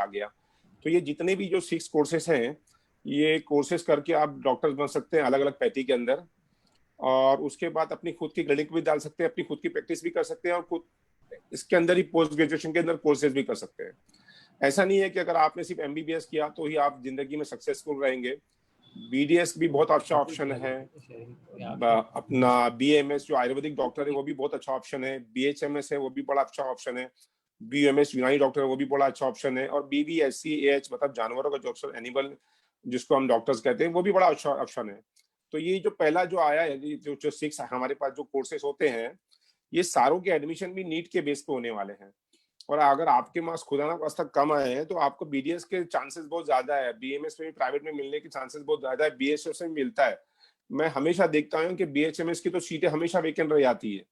आ गया। तो ये जितने भी जो 6 कोर्सेस हैं, ये कोर्सेस करके आप डॉक्टर्स बन सकते हैं अलग अलग पैथी के अंदर, और उसके बाद अपनी खुद की क्लिनिक भी डाल सकते हैं, अपनी खुद की प्रैक्टिस भी कर सकते हैं, और खुद इसके अंदर ही पोस्ट ग्रेजुएशन के अंदर कोर्सेज भी कर सकते हैं। ऐसा नहीं है कि अगर आपने सिर्फ एमबीबीएस किया तो ही आप जिंदगी में सक्सेसफुल रहेंगे। बीडीएस भी बहुत अच्छा ऑप्शन है, अपना बीएमएस जो आयुर्वेदिक डॉक्टर है वो भी बहुत अच्छा ऑप्शन है, बीएचएमएस है वो भी बड़ा अच्छा ऑप्शन है, बीएमएस यूनानी डॉक्टर है वो भी बड़ा अच्छा ऑप्शन है, और बीबीएससी मतलब जानवरों का जो ऑप्शन एनिमल जिसको हम डॉक्टर्स कहते हैं वो भी बड़ा अच्छा ऑप्शन है। तो ये जो पहला जो आया है, जो 6 हमारे पास जो कोर्सेज होते हैं, ये सारों के एडमिशन भी नीट के बेस पे होने वाले हैं। और अगर आपके मार्क्स खुदा ना खास्ता कम आए हैं तो आपको बीडीएस के चांसेस बहुत ज्यादा है, बीएमएस में भी प्राइवेट में मिलने के चांसेस बहुत ज्यादा है, बीएचएमएस में मिलता है। मैं हमेशा देखता हूँ कि बीएचएमएस की तो सीटें हमेशा वेकेंट रह जाती है।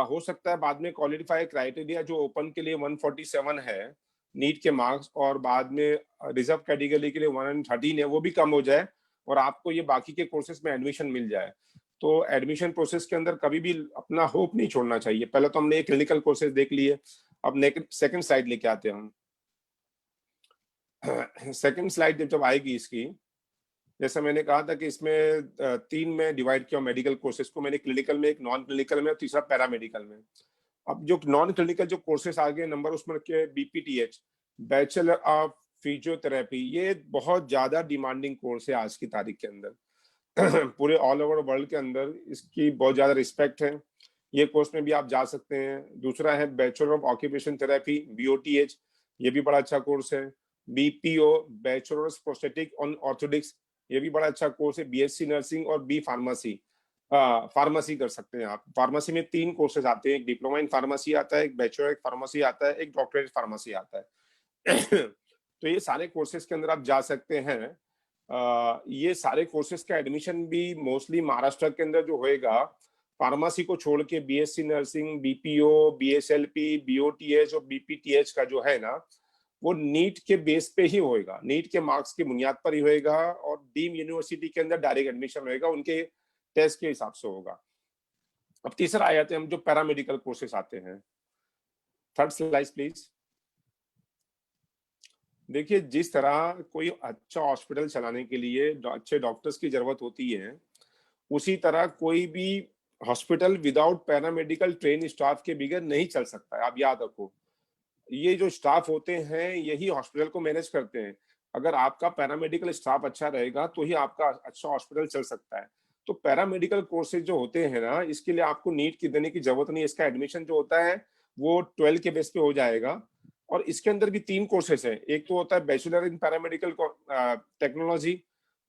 हो सकता है बाद में क्वालिफाई क्राइटेरिया जो ओपन के लिए 147 है नीट के मार्क्स, और बाद में रिजर्व कैटेगरी के लिए 113 है, वो भी कम हो जाए और आपको ये बाकी के कोर्सेज में एडमिशन मिल जाए। तो एडमिशन प्रोसेस के अंदर कभी भी अपना होप नहीं छोड़ना चाहिए। पहले तो हमने क्लिनिकल कोर्सेज देख लिए, अब सेकंड स्लाइड लेके आते हैं हम। सेकंड स्लाइड जब आएगी इसकी, जैसा मैंने कहा था कि इसमें 3 में डिवाइड किया मेडिकल कोर्सेज को मैंने, क्लिनिकल में, एक नॉन क्लिनिकल में और तीसरा पैरामेडिकल में। अब जो नॉन क्लिनिकल जो कोर्सेज आ गए नंबर उसमें रखे बीपीटीएच, बैचलर ऑफ फिजियोथेरेपी, ये बहुत ज्यादा डिमांडिंग कोर्स है आज की तारीख के अंदर। पूरे ऑल ओवर वर्ल्ड के अंदर इसकी बहुत ज्यादा रिस्पेक्ट है, ये कोर्स में भी आप जा सकते हैं। दूसरा है bachelor of occupation therapy, BOTH, ये भी बड़ा अच्छा कोर्स है। BPO, bachelor of prosthetic on orthotics, ये भी बड़ा अच्छा कोर्स है। बीएससी नर्सिंग और बी फार्मेसी, फार्मेसी कर सकते हैं आप। फार्मेसी में 3 कोर्सेज आते हैं, एक डिप्लोमा इन फार्मेसी आता है, एक बैचलर इन फार्मेसी आता है, एक डॉक्टरेट फार्मेसी आता है। तो ये सारे कोर्सेज के अंदर आप जा सकते हैं। ये सारे कोर्सेज का एडमिशन भी मोस्टली महाराष्ट्र के अंदर जो होएगा, फार्मेसी को छोड़ के बीएससी नर्सिंग, बीपीओ, बीएसएलपी, बीओटीएच और बीपीटीएच का जो है ना, वो नीट के बेस पे ही होएगा, नीट के मार्क्स की बुनियाद पर ही होएगा, और डीम यूनिवर्सिटी के अंदर डायरेक्ट एडमिशन होएगा, उनके टेस्ट के हिसाब से होगा। अब तीसरा आ जाते हैं हम जो पैरामेडिकल कोर्सेस आते हैं। Third slide please. देखिए, जिस तरह कोई अच्छा हॉस्पिटल चलाने के लिए अच्छे डॉक्टर्स की जरूरत होती है, उसी तरह कोई भी hospital without paramedical train staff के बगैर नहीं चल सकता है। आप याद रखो, ये जो स्टाफ होते हैं यही हॉस्पिटल को मैनेज करते हैं। अगर आपका पैरामेडिकल स्टाफ अच्छा रहेगा तो ही आपका अच्छा हॉस्पिटल चल सकता है। तो पैरामेडिकल कोर्सेज जो होते हैं ना, इसके लिए आपको नीट की देने की जरूरत नहीं है। इसका एडमिशन जो होता है वो 12 के बेस पे हो जाएगा, और इसके अंदर भी 3 कोर्सेज हैं। एक तो होता है बैचलर इन पैरामेडिकल टेक्नोलॉजी,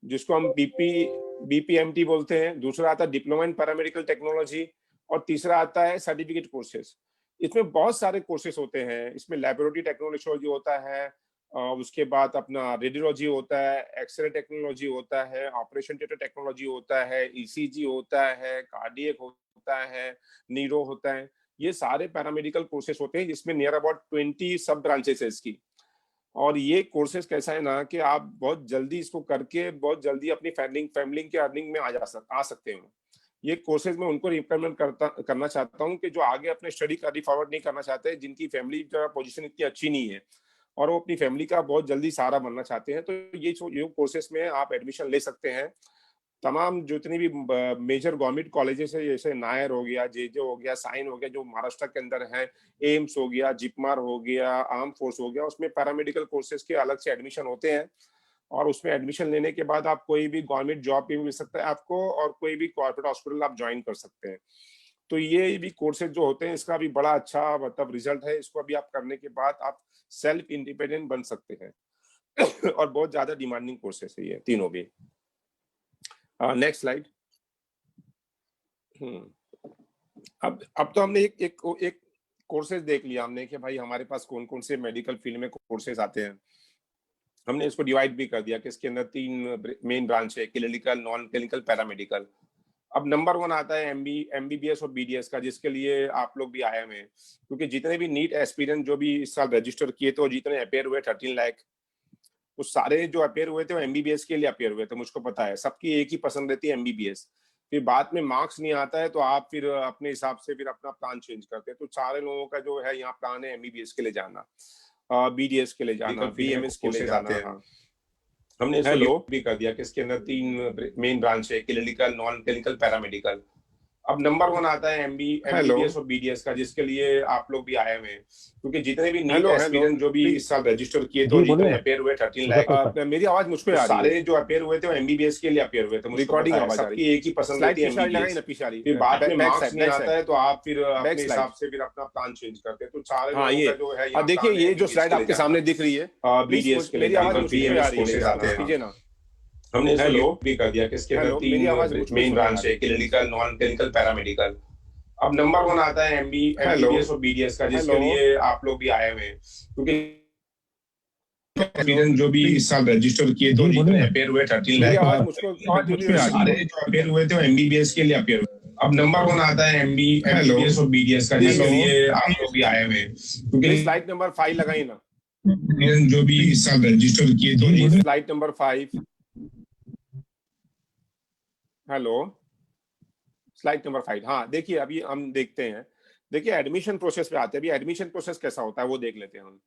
जिसको हम बीपीएमटी बोलते हैं। दूसरा आता है डिप्लोमा इन पैरामेडिकल टेक्नोलॉजी, और तीसरा आता है सर्टिफिकेट कोर्सेज। इसमें बहुत सारे कोर्सेज होते हैं। इसमें लेबोरेटरी टेक्नोलॉजी होता है, उसके बाद अपना रेडियोलॉजी होता है, एक्सरे टेक्नोलॉजी होता है, ऑपरेशन थिएटर टेक्नोलॉजी होता है, ईसीजी होता है, कार्डियक होता है, नीरो होता है। ये सारे पैरामेडिकल कोर्सेज होते हैं, जिसमें नियर अबाउट 20 सब ब्रांचेस है इसकी। और ये कोर्सेज कैसा है ना कि आप बहुत जल्दी इसको करके बहुत जल्दी अपनी फैमिली के अर्निंग में आ सकते हो। ये कोर्सेज में उनको रिकमेंड करना चाहता हूँ कि जो आगे अपने स्टडी कैरी फॉरवर्ड नहीं करना चाहते, जिनकी फैमिली का पोजीशन इतनी अच्छी नहीं है और वो अपनी फैमिली का बहुत जल्दी सहारा बनना चाहते हैं, तो ये कोर्सेज में आप एडमिशन ले सकते हैं। तमाम जितनी भी मेजर गवर्नमेंट कॉलेजेस है, जैसे नायर हो गया, जेजे हो गया, साइन हो गया, जो महाराष्ट्र के अंदर है, एम्स हो गया, जिपमार हो गया, आर्म फोर्स हो गया, उसमें पैरामेडिकल कोर्सेज के अलग से एडमिशन होते हैं। और उसमें एडमिशन लेने के बाद आप कोई भी गवर्नमेंट जॉब भी मिल सकता है आपको, और कोई भी कॉर्पोरेट हॉस्पिटल आप ज्वाइन कर सकते हैं। तो ये भी कोर्सेज जो होते हैं, इसका भी बड़ा अच्छा मतलब रिजल्ट है। इसको अभी आप करने के बाद आप सेल्फ इंडिपेंडेंट बन सकते हैं। और बहुत ज्यादा डिमांडिंग कोर्सेज है ये तीनों भी। Next slide. अब तो हमने एक कोर्सेज देख लिया हमने कि भाई हमारे पास कौन कौन से मेडिकल फील्ड में कोर्सेज आते हैं। हमने इसको डिवाइड भी कर दिया कि इसके अंदर 3 मेन ब्रांच है, क्लिनिकल, नॉन क्लिनिकल, पैरामेडिकल। अब नंबर 1 आता है एमबीबीएस और बीडीएस का, जिसके लिए आप लोग भी आए हुए हैं, क्योंकि जितने भी नीट एस्पिरेंट जो भी इस साल रजिस्टर किए थे और जितने अपेयर हुए 13 लाख, वो सारे जो अपेयर हुए थे वो एमबीबीएस के लिए अपेयर हुए थे। मुझको पता है सबकी एक ही पसंद रहती है, एमबीबीएस। फिर बाद में मार्क्स नहीं आता है तो आप फिर अपने हिसाब से फिर अपना प्लान चेंज करते हैं। तो सारे लोगों का जो है यहाँ प्लान है एमबीबीएस के लिए जाना। बीडीएस के लिए जाना, बीएमएस के लिए जाना। हाँ, हमने इसको हेलो भी कर दिया कि इसके अंदर 3 मेन ब्रांच है, क्लिनिकल, नॉन क्लिनिकल, पैरामेडिकल। अब नंबर 1 आता है एमबीबीएस और बीडीएस का, जिसके लिए आप लोग भी आए हुए हैं, क्योंकि जितने भी नीट एस्पिरेंट जो भी इस साल रजिस्टर किए थे, जितने अपेयर हुए 13 लाख, मेरी आवाज मुझको आ रही है। सारे जो अपेयर हुए थे वो एमबीबीएस के लिए अपेयर हुए थे। रिकॉर्डिंग आवाज आ रही सबकी एक ही पसंद रहती है, एमबीबीएस। फिर बाद में मार्क्स नहीं आता है तो आप फिर अपने हिसाब से फिर अपना प्लान चेंज करते हैं। तो सारे हाँ, लोगों का जो है, अब देखिए ये जो स्लाइड आपके सामने दिख रही है, बीडीएस के लिए मेरी आवाज मुझको आ रही है, कीजिए ना। हमने इसको भी कर दिया कि इसके अंदर 3 मेन ब्रांच है, क्लिनिकल, नॉन क्लिनिकल, पैरामेडिकल। अब नंबर 1 आता है एमबीबीएस और बीडीएस का, जिसके लिए आप लोग भी आए हुए हैं, क्योंकि एक्सपीरियंस जो भी इस साल रजिस्टर किए थे, जितने अपेयर हुए 13 लाख, सारे जो अपेयर हुए थे वो एमबीबीएस के लिए अपेयर हुए। अब नंबर 1 आता है एमबीबीएस और बीडीएस का, जिसके लिए आप लोग भी आए हुए हैं, क्योंकि स्लाइड नंबर 5 लगाई ना, जो भी इस साल रजिस्टर किए थे। Slide number 5, hello, slide number 5। हाँ, देखिए अभी हम देखते हैं, देखिए एडमिशन प्रोसेस पे आते हैं। अभी एडमिशन प्रोसेस कैसा होता है वो देख लेते हैं हम।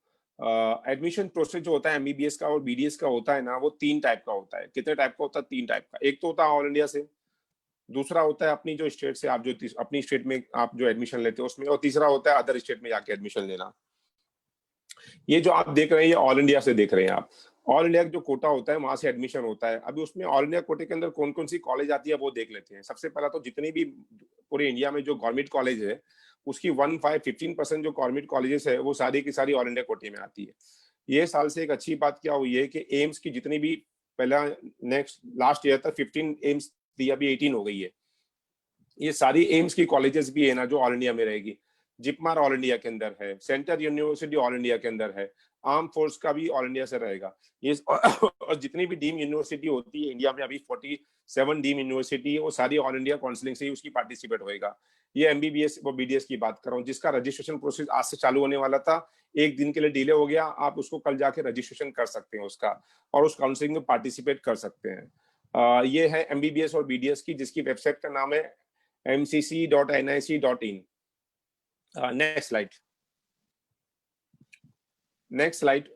एडमिशन प्रोसेस जो होता है एमबीबीएस का और बीडीएस का होता है ना, वो 3 टाइप का होता है। कितने टाइप का होता है? 3 टाइप का। एक तो होता है ऑल इंडिया से, दूसरा होता है अपनी जो स्टेट से, आप जो अपनी स्टेट में आप जो एडमिशन लेते हो उसमें, और तीसरा होता है अदर स्टेट में जाके एडमिशन लेना। ये जो आप देख रहे हैं ये ऑल इंडिया से देख रहे हैं आप। ऑल इंडिया जो कोटा होता है वहां से एडमिशन होता है। अभी उसमें ऑल इंडिया कोटे के अंदर कौन कौन सी कॉलेज आती है वो देख लेते हैं। सबसे पहला तो जितनी भी पूरे इंडिया में जो गवर्नमेंट कॉलेज है उसकी 15% जो गवर्नमेंट कॉलेजेस है वो सारी की सारी ऑल इंडिया कोटे में आती है। ये साल से एक अच्छी बात क्या हुई है कि एम्स की जितनी भी पहला नेक्स्ट लास्ट ईयर तक 15 एम्स थी, अभी 18 हो गई है। ये सारी एम्स की कॉलेजेस भी है ना जो ऑल इंडिया में रहेगी। जिपमार ऑल इंडिया के अंदर है, सेंट्रल यूनिवर्सिटी ऑल इंडिया के अंदर है, आर्म फोर्स का भी ऑल इंडिया से रहेगा ये। और जितनी भी डीम यूनिवर्सिटी होती है इंडिया में, अभी 47 डीम यूनिवर्सिटी है, वो सारी ऑल इंडिया काउंसलिंग से ही उसकी पार्टिसिपेट होएगा। ये एमबीबीएस और बीडीएस की बात कर रहा हूँ, जिसका रजिस्ट्रेशन प्रोसेस आज से चालू होने वाला था, एक दिन के लिए डिले हो गया। आप उसको कल जाके रजिस्ट्रेशन कर सकते हैं उसका, और उस काउंसलिंग में पार्टिसिपेट कर सकते हैं। ये है एमबीबीएस और बीडीएस की, जिसकी वेबसाइट का नाम है mcc.nic.in। Next slide, next slide.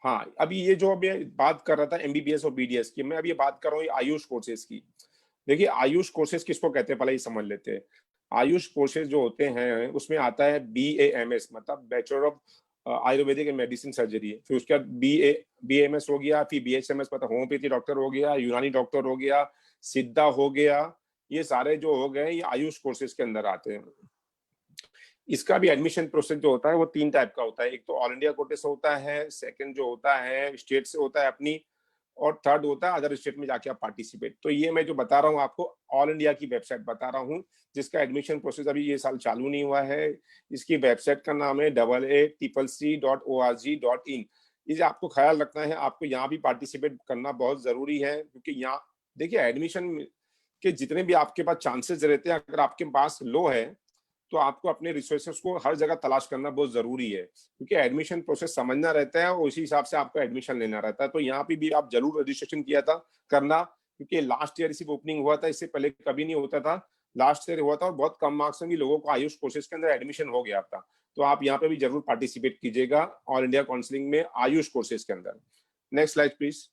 हाँ, अभी ये जो मैं बात कर रहा था एमबीबीएस और बीडीएस की, मैं अभी बात कर रहा हूँ आयुष कोर्सेज की। देखिए आयुष कोर्सेज किसको कहते हैं पहले ही समझ लेते हैं। आयुष कोर्सेज जो होते हैं उसमें आता है BAMS, मतलब bachelor of Ayurvedic and medicine surgery. फिर उसके बाद BAMS हो गया, फिर BHMS मतलब होम्योपैथी डॉक्टर हो गया, यूनानी डॉक्टर हो गया, सिद्धा हो गया। ये सारे जो हो गए ये आयुष कोर्सेज के अंदर आते हैं। इसका भी एडमिशन प्रोसेस जो होता है वो 3 टाइप का होता है। एक तो ऑल इंडिया कोटे से होता है, सेकंड जो होता है स्टेट से होता है अपनी, और थर्ड होता है अदर स्टेट में जाके आप पार्टिसिपेट। तो ये मैं जो बता रहा हूँ आपको ऑल इंडिया की वेबसाइट बता रहा हूँ, जिसका एडमिशन प्रोसेस अभी ये साल चालू नहीं हुआ है। इसकी वेबसाइट का नाम है AACCC.org.in। इसे आपको ख्याल रखना है, आपको यहाँ भी पार्टिसिपेट करना बहुत जरूरी है, क्योंकि यहाँ देखिए एडमिशन के जितने भी आपके पास चांसेस रहते हैं, अगर आपके पास लो है तो आपको अपने रिसोर्सेस को हर जगह तलाश करना बहुत जरूरी है, क्योंकि एडमिशन प्रोसेस समझना रहता है और उसी हिसाब से आपको एडमिशन लेना रहता है। तो यहाँ पे भी आप जरूर रजिस्ट्रेशन किया था करना, क्योंकि लास्ट ईयर सिर्फ ओपनिंग हुआ था, इससे पहले कभी नहीं होता था। लास्ट ईयर हुआ था और बहुत कम मार्क्स में भी लोगों को आयुष कोर्सेज के अंदर एडमिशन हो गया था। तो आप यहाँ पे भी जरूर पार्टिसिपेट कीजिएगा ऑल इंडिया काउंसलिंग में आयुष कोर्सेज के अंदर। Next slide please.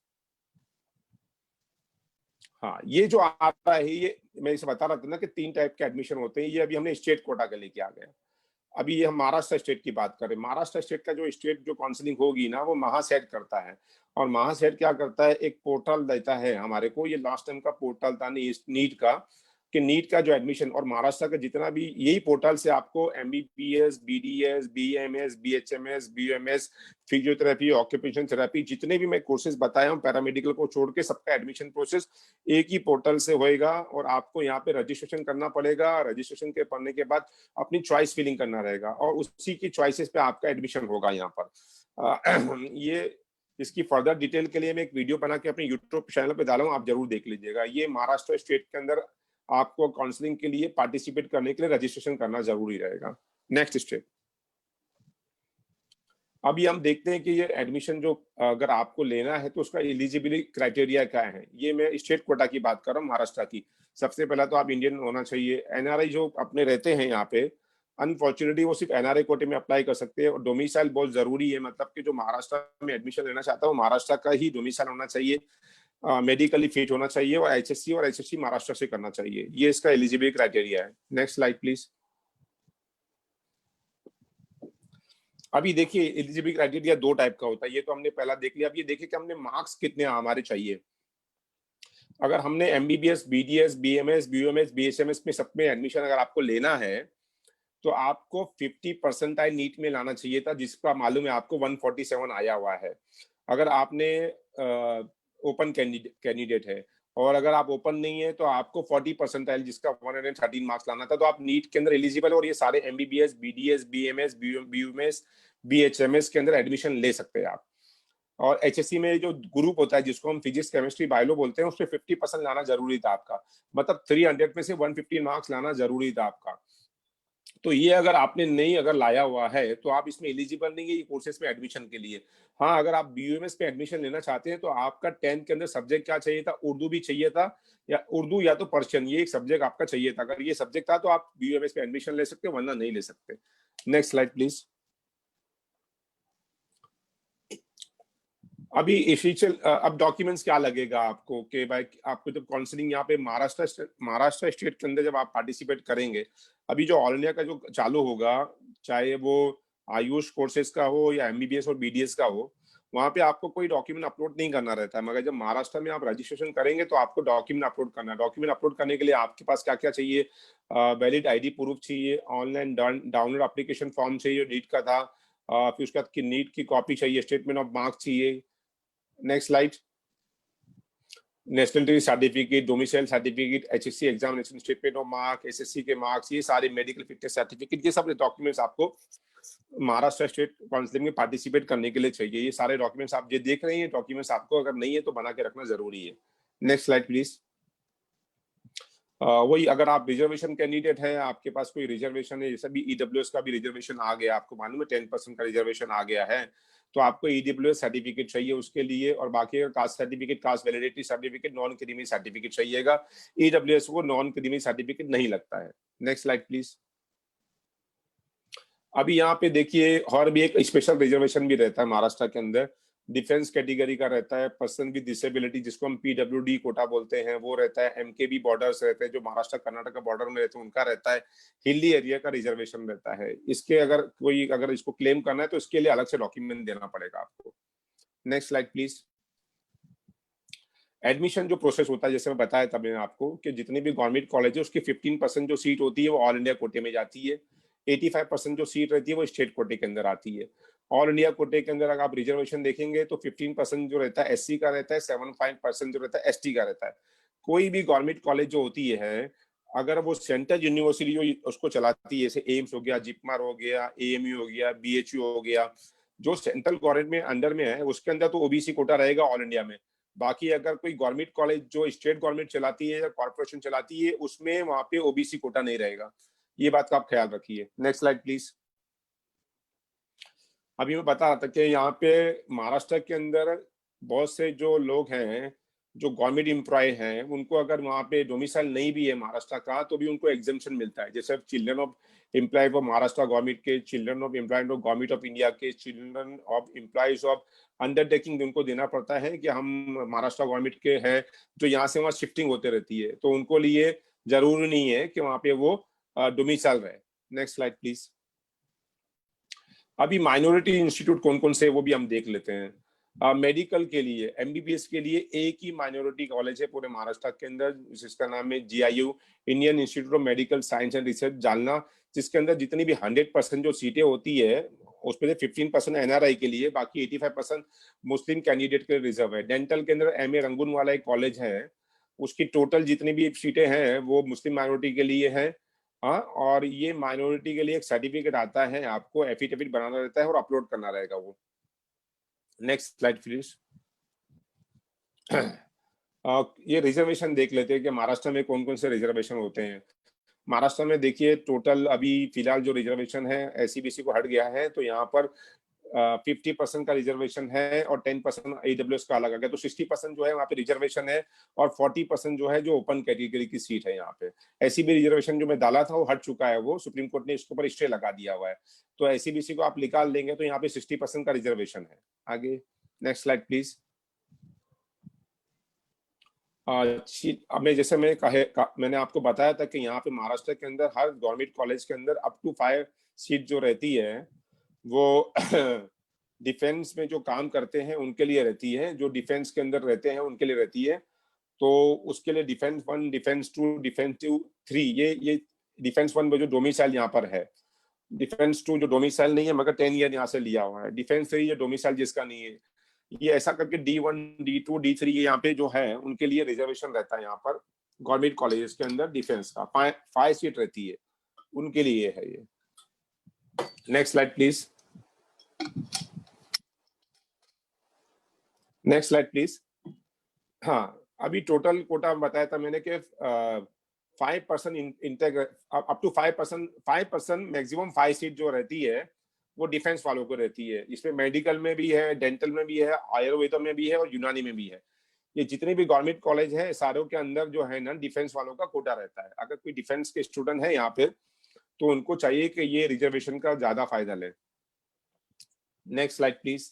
हाँ, ये जो आ रहा है ये मैं इसे बता रहा था ना कि 3 टाइप के एडमिशन होते हैं। ये अभी हमने स्टेट कोटा के लेके आ गए। अभी ये हम महाराष्ट्र स्टेट की बात करें, महाराष्ट्र स्टेट का जो स्टेट जो काउंसलिंग होगी ना वो महासेट करता है। और महासेट क्या करता है, एक पोर्टल देता है हमारे को। ये लास्ट टाइम का पोर्टल था नीट का, कि नीट का जो एडमिशन और महाराष्ट्र का जितना भी, यही पोर्टल से आपको MBBS, BDS, BMS, BHMS, BMS, physiotherapy, occupation therapy, जितने भी मैं कोर्सेज बताया हूँ पैरामेडिकल को छोड़ के, सबका एडमिशन प्रोसेस एक ही पोर्टल से होएगा। और आपको यहाँ पे रजिस्ट्रेशन करना पड़ेगा। रजिस्ट्रेशन के पढ़ने के बाद अपनी चॉइस फिलिंग करना रहेगा और उसी की चॉइसेस पे आपका एडमिशन होगा यहाँ पर। ये इसकी फर्दर डिटेल के लिए मैं एक वीडियो बना के अपने यूट्यूब चैनल पे डाला हूँ, आप जरूर देख लीजिएगा। ये महाराष्ट्र स्टेट के अंदर आपको काउंसलिंग के लिए पार्टिसिपेट करने के लिए रजिस्ट्रेशन करना जरूरी रहेगा। Next step. अभी हम देखते हैं कि ये एडमिशन जो अगर आपको लेना है तो उसका एलिजिबिलिटी क्राइटेरिया क्या है। ये मैं स्टेट कोटा की बात कर रहा हूँ महाराष्ट्र की। सबसे पहला तो आप इंडियन होना चाहिए। एनआरआई जो अपने रहते हैं यहाँ पे अनफॉर्चुनेटली वो सिर्फ एनआरआई कोटे में अप्लाई कर सकते हैं, और डोमिसाइल बहुत जरूरी है, मतलब कि जो महाराष्ट्र में एडमिशन लेना चाहता है वो महाराष्ट्र का ही डोमिसाइल होना चाहिए, मेडिकली फिट होना चाहिए, और एचएससी महाराष्ट्र से करना चाहिए। ये इसका एलिजिबिलिटी क्राइटेरिया है। Next slide please. अभी देखिए एलिजिबिलिटी क्राइटेरिया 2 टाइप का होता है, ये तो हमने पहला देख लिया। अब ये देखिए कि हमने मार्क्स कितने हमारे चाहिए। अगर हमने MBBS, BDS, BMS, BUMS, BHMS में सब में एडमिशन अगर आपको लेना है तो आपको 50% नीट में लाना चाहिए था, जिसका मालूम है आपको 147 आया हुआ है। अगर आपने ओपन कैंडिडेट है, और अगर आप ओपन नहीं है तो आपको 40% जिसका 113 मार्क्स लाना था, तो आप नीट के अंदर एलिजिबल, और ये सारे MBBS, BDS, BMS, BUMS, BHMS के अंदर एडमिशन ले सकते हैं आप। और एचएससी में जो ग्रुप होता है जिसको हम फिजिक्स, केमिस्ट्री, बायो बोलते हैं, उसमें 50% लाना जरूरी था आपका, मतलब 300 में से 115 मार्क्स लाना जरूरी था आपका। तो ये अगर आपने नहीं अगर लाया हुआ है तो आप इसमें एलिजिबल नहीं है ये कोर्सेज में एडमिशन के लिए। हाँ, अगर आप बीयूएमएस में एडमिशन लेना चाहते हैं तो आपका 10th के अंदर सब्जेक्ट क्या चाहिए था, उर्दू भी चाहिए था, या उर्दू या तो पर्शियन, ये एक सब्जेक्ट आपका चाहिए था। अगर ये सब्जेक्ट था तो आप बीयूएमएस में एडमिशन ले सकते हो, वरना नहीं ले सकते। Next slide please. अभी इफिशियल अब डॉक्यूमेंट्स क्या लगेगा आपको कि भाई आपको जब काउंसलिंग यहाँ पे महाराष्ट्र स्टेट के अंदर जब आप पार्टिसिपेट करेंगे, अभी जो ऑल इंडिया का जो चालू होगा, चाहे वो आयुष कोर्सेज का हो या एमबीबीएस और बीडीएस का हो, वहाँ पे आपको कोई डॉक्यूमेंट अपलोड नहीं करना रहता है। मगर जब महाराष्ट्र में आप रजिस्ट्रेशन करेंगे तो आपको डॉक्यूमेंट अपलोड करना है। डॉक्यूमेंट अपलोड करने के लिए आपके पास क्या क्या चाहिए, वैलिड आईडी प्रूफ चाहिए, ऑनलाइन डाउनलोड एप्लीकेशन फॉर्म चाहिए नीट का था, फिर उसके बाद नीट की कॉपी चाहिए, स्टेटमेंट ऑफ मार्क्स चाहिए। Next slide. Nationality certificate, domicile certificate, HSC examination statement of mark, SSC के मार्क्स, ये सारे मेडिकल फिटनेस सर्टिफिकेट, ये सब डॉक्यूमेंट्स आपको महाराष्ट्र स्टेट काउंसलिंग में पार्टिसिपेट करने के लिए चाहिए। ये सारे डॉक्यूमेंट्स आप ये देख रहे हैं, डॉक्यूमेंट्स आपको अगर नहीं है तो बना के रखना जरूरी है। Next slide please. वही अगर आप रिजर्वेशन कैंडिडेट है, आपके पास कोई रिजर्वेशन है, जैसे भी ईडब्ल्यूएस का भी रिजर्वेशन आ गया, आपको मालूम है 10% का रिजर्वेशन आ गया है, तो आपको ईडब्ल्यूएस सर्टिफिकेट चाहिए उसके लिए, और बाकी caste certificate, cast validity certificate, non creamy certificate चाहिएगा। ईडब्ल्यूएस को नॉन क्रीमी सर्टिफिकेट नहीं लगता है। Next slide please. अभी यहाँ पे देखिए और भी एक स्पेशल रिजर्वेशन भी रहता है महाराष्ट्र के अंदर, डिफेंस कैटेगरी का रहता है, पर्सन विद डिसेबिलिटी जिसको हम पीडब्ल्यूडी कोटा बोलते हैं वो रहता है, एमकेबी बॉर्डर्स रहते हैं जो महाराष्ट्र कर्नाटक बॉर्डर में रहते हैं उनका रहता है, हिली एरिया का रिजर्वेशन रहता है। इसके अगर इसको क्लेम करना है तो इसके लिए अलग से डॉक्यूमेंट देना पड़ेगा आपको। Next slide please. एडमिशन जो प्रोसेस होता है, जैसे मैं बताया था मैंने आपको कि जितने भी गवर्नमेंट कॉलेज है उसकी 15% जो सीट होती है वो ऑल इंडिया कोटे में जाती है, 85% जो सीट रहती है वो स्टेट कोटे के अंदर आती है। ऑल इंडिया कोटे के अंदर अगर आप रिजर्वेशन देखेंगे तो 15% जो रहता है एससी का रहता है, 75% जो रहता है एसटी का रहता है। कोई भी गवर्नमेंट कॉलेज जो होती है, अगर वो सेंट्रल यूनिवर्सिटी जो उसको चलाती है, जैसे एम्स हो गया, जिपमर हो गया, एएमयू हो गया, बीएचयू हो गया, जो सेंट्रल गवर्नमेंट में अंडर में है उसके अंदर तो ओबीसी कोटा रहेगा ऑल इंडिया में। बाकी अगर कोई गवर्नमेंट कॉलेज जो स्टेट गवर्नमेंट चलाती है या कॉर्पोरेशन चलाती है उसमें वहां पे ओबीसी कोटा नहीं रहेगा। ये बात का आप ख्याल रखिए। Next slide please. अभी मैं बता रहा था कि यहाँ पे महाराष्ट्र के अंदर बहुत से जो लोग हैं जो गवर्नमेंट एम्प्लॉय हैं, उनको अगर वहाँ पे डोमिसाइल नहीं भी है महाराष्ट्र का तो भी उनको एग्जेम्पशन मिलता है। जैसे children of employ of Maharashtra government के, children of employ of government of India के, children of employees of undertaking उनको देना पड़ता है कि हम महाराष्ट्र गवर्नमेंट के हैं, जो यहाँ से वहाँ शिफ्टिंग होते रहती है, तो उनको लिए जरूरी नहीं है कि वहाँ पे वो डोमिसाइल रहे। Next slide please. अभी माइनॉरिटी इंस्टीट्यूट कौन कौन से वो भी हम देख लेते हैं। मेडिकल के लिए, एमबीबीएस के लिए एक ही माइनॉरिटी कॉलेज है पूरे महाराष्ट्र के अंदर, जिसका नाम है GIU, Indian institute of medical science and research Jalna, जिसके अंदर जितनी भी 100% जो सीटें होती है उसमें से 15% एनआरआई के लिए, बाकी 85% मुस्लिम कैंडिडेट के लिए रिजर्व है। डेंटल के अंदर एमए रंगून वाला एक कॉलेज है, उसकी टोटल जितनी भी सीटें हैं वो मुस्लिम माइनॉरिटी के लिए है। हाँ, और ये माइनॉरिटी के लिए एक सर्टिफिकेट आता है, आपको एफिडेविट बनाना रहता है और अपलोड करना रहेगा वो। Next slide please. ये रिजर्वेशन देख लेते हैं कि महाराष्ट्र में कौन कौन से रिजर्वेशन होते हैं। महाराष्ट्र में देखिए टोटल अभी फिलहाल जो रिजर्वेशन है एससीबीसी को हट गया है, तो यहाँ पर 50% का रिजर्वेशन है और 10% AWS का अलग आ गया, तो 60% जो है वहाँ पे रिजर्वेशन है और 40% जो है जो ओपन कैटेगरी की सीट है यहाँ पे। ऐसी भी रिजर्वेशन जो मैं डाला था वो हट चुका है, वो सुप्रीम कोर्ट ने इसके ऊपर स्टे लगा दिया हुआ है, तो SCBC को आप निकाल देंगे तो यहाँ पे 60% का रिजर्वेशन है। आगे नेक्स्ट स्लाइड प्लीज। जैसे मैंने आपको बताया था कि यहाँ पे महाराष्ट्र के अंदर हर गवर्नमेंट कॉलेज के अंदर अप टू 5 सीट जो रहती है वो डिफेंस में जो काम करते हैं उनके लिए रहती है, जो डिफेंस के अंदर रहते हैं उनके लिए रहती है। तो उसके लिए डिफेंस 1, डिफेंस 2, डिफेंस 3, ये डिफेंस 1 में जो डोमिसाइल यहाँ पर है, डिफेंस 2 जो डोमिसाइल नहीं है मगर 10 ईयर यहाँ से लिया हुआ है, डिफेंस 3 ये डोमिसाइल जिसका नहीं है, ये ऐसा करके D1, D2, D3 यहाँ पे जो है उनके लिए रिजर्वेशन रहता है यहाँ पर गवर्नमेंट कॉलेजेस के अंदर। डिफेंस का 5 सीट रहती है, उनके लिए है ये। Next slide please. Next slide please. हाँ, अभी टोटल कोटा बताया था मैंने कि 5% अप टू 5% मैक्सिमम 5 सीट जो रहती है वो डिफेंस वालों को रहती है। इसमें मेडिकल में भी है, डेंटल में भी है, आयुर्वेद में भी है और यूनानी में भी है। ये जितने भी गवर्नमेंट कॉलेज है सारों के अंदर जो है ना डिफेंस वालों का कोटा रहता है। अगर कोई डिफेंस के स्टूडेंट है यहाँ पे तो उनको चाहिए कि ये रिजर्वेशन का ज्यादा फायदा ले। Next slide please.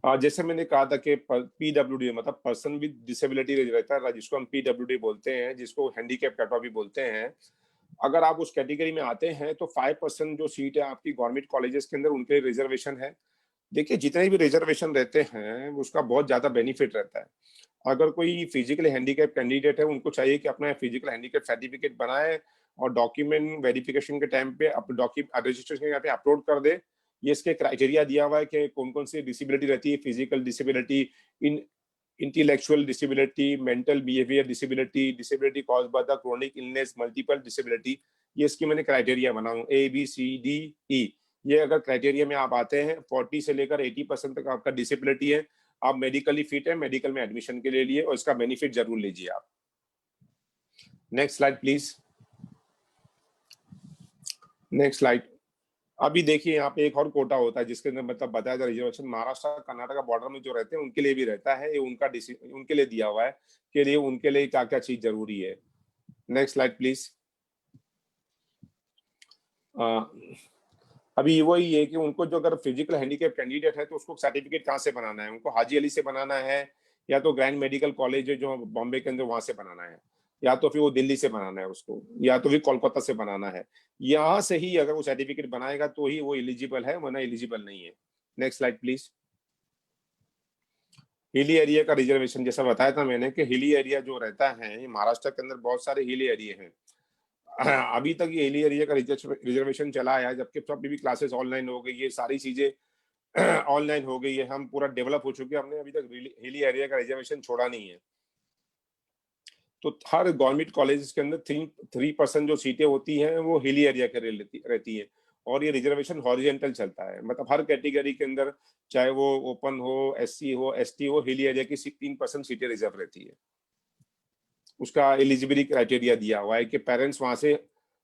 जैसे मैंने कहा था कि PWD मतलब पर्सन विद डिसेबिलिटी रहता है, जिसको हम PWD बोलते हैं, जिसको हैंडीकैप कैटेगरी भी बोलते हैं। अगर आप उस कैटेगरी में आते हैं तो 5% जो सीट है आपकी गवर्नमेंट कॉलेजेस के अंदर उनके रिजर्वेशन है। देखिए जितने भी रिजर्वेशन रहते हैं उसका बहुत ज्यादा बेनिफिट रहता है। अगर कोई फिजिकली हैंडीकैप कैंडिडेट है उनको चाहिए कि अपना फिजिकल हैंडीकैप सर्टिफिकेट बनाए और डॉक्यूमेंट वेरिफिकेशन के टाइम पे रजिस्ट्रेशन यहाँ पे अपलोड कर दे। ये इसके क्राइटेरिया दिया हुआ है कि कौन कौन सी डिसेबिलिटी रहती है, physical disability, intellectual disability, mental behaviour disability, disability caused by the chronic illness, multiple disability. ये इसकी मैंने क्राइटेरिया बनाऊं ABCDE। ये अगर क्राइटेरिया में आप आते हैं 40 से लेकर 80% तक आपका डिसेबिलिटी है, आप मेडिकली फिट है, मेडिकल में एडमिशन के लिए और इसका बेनिफिट जरूर लीजिए आप। Next slide please. Next slide. अभी देखिए यहाँ पे एक और कोटा होता है जिसके अंदर मतलब बताया था रिजर्वेशन महाराष्ट्र कर्नाटका बॉर्डर में जो रहते हैं उनके लिए भी रहता है, ये उनके लिए दिया हुआ है कि लिए उनके लिए क्या क्या चीज जरूरी है। Next slide please. अभी वही है कि उनको जो अगर फिजिकल हैंडीकैप कैंडिडेट है तो उसको सर्टिफिकेट कहाँ से बनाना है, उनको हाजी अली से बनाना है या तो ग्रैंड मेडिकल कॉलेज है जो बॉम्बे के अंदर वहां से बनाना है, या तो फिर वो दिल्ली से बनाना है उसको, या तो फिर कोलकाता से बनाना है। यहाँ से ही अगर वो सर्टिफिकेट बनाएगा तो ही वो एलिजिबल है, वरना एलिजिबल नहीं है। Next slide please. Hilly area का रिजर्वेशन जैसा बताया था मैंने कि हिली एरिया जो रहता है महाराष्ट्र के अंदर बहुत सारे हिली एरिया हैं। अभी तक ये हिली एरिया का रिजर्वेशन चला है, जबकि सब भी क्लासेस ऑनलाइन हो गई, ये सारी चीजें ऑनलाइन हो गई है, हम पूरा डेवलप हो चुके हैं, हमने अभी तक हिली एरिया का रिजर्वेशन छोड़ा नहीं है। तो हर गवर्नमेंट कॉलेज के अंदर 3% जो सीटें होती हैं वो हिली एरिया के रहती है और ये रिजर्वेशन हॉरिजेंटल चलता है, मतलब हर कैटेगरी के अंदर चाहे वो ओपन हो, SC हो, ST हो, हिली एरिया की 3% सीटें रिजर्व रहती है। उसका एलिजिबिलिटी क्राइटेरिया दिया हुआ है कि पेरेंट्स वहां से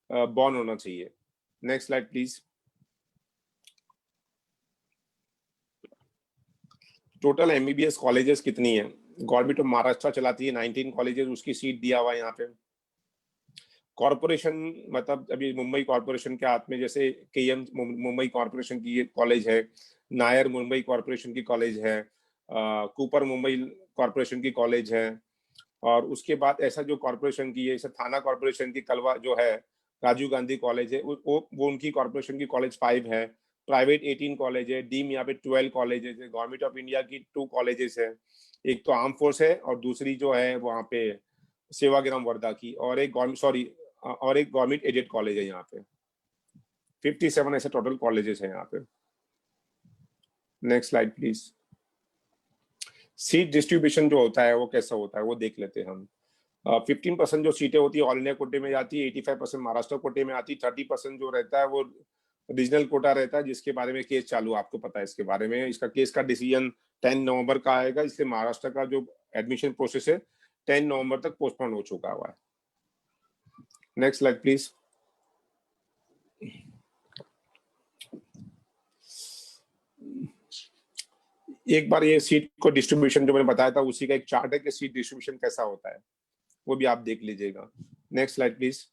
बॉर्न होना चाहिए। Next slide please. Total MBBS colleges कितनी है? गवर्नमेंट ऑफ महाराष्ट्र चलाती है 19 कॉलेजेस, उसकी सीट दिया हुआ है यहाँ पे। कॉरपोरेशन मतलब अभी मुंबई कॉरपोरेशन के हाथ में, जैसे KM मुंबई कॉरपोरेशन की कॉलेज है, नायर मुंबई कॉरपोरेशन की कॉलेज है, कूपर मुंबई कॉरपोरेशन की कॉलेज है, और उसके बाद ऐसा जो कॉरपोरेशन की है, जैसे थाना कॉरपोरेशन की कलवा जो है राजीव गांधी कॉलेज है, वो उनकी कॉरपोरेशन की कॉलेज 5 है। प्राइवेट 18 कॉलेज है, डीम यहाँ पे 12 कॉलेजेस है, गवर्नमेंट ऑफ इंडिया की 2 कॉलेजेस है, एक तो आर्म फोर्स है और दूसरी जो है वहाँ पे सेवाग्राम वर्धा की, और एक गवर्नमेंट एडेड कॉलेज है यहाँ पे। 57 ऐसे टोटल कॉलेजेस हैं यहाँ पे। Next slide please. Seat distribution जो होता है वो कैसा होता है वो देख लेते हैं हम। 15% जो सीटें होती है ऑल इंडिया कोटे में जाती है, 85% महाराष्ट्र कोटे में आती है, 30% जो रहता है वो रीजनल कोटा रहता है, जिसके बारे में केस चालू, आपको पता है इसके बारे में। इसका केस का डिसीजन 10 नवंबर का आएगा, इसलिए महाराष्ट्र का जो एडमिशन प्रोसेस है 10 नवंबर तक पोस्टपोन हो चुका हुआ है। Next slide please. एक बार ये सीट को डिस्ट्रीब्यूशन जो मैंने बताया था उसी का एक चार्ट है कि सीट डिस्ट्रीब्यूशन कैसा होता है, वो भी आप देख लीजिएगा। Next slide please.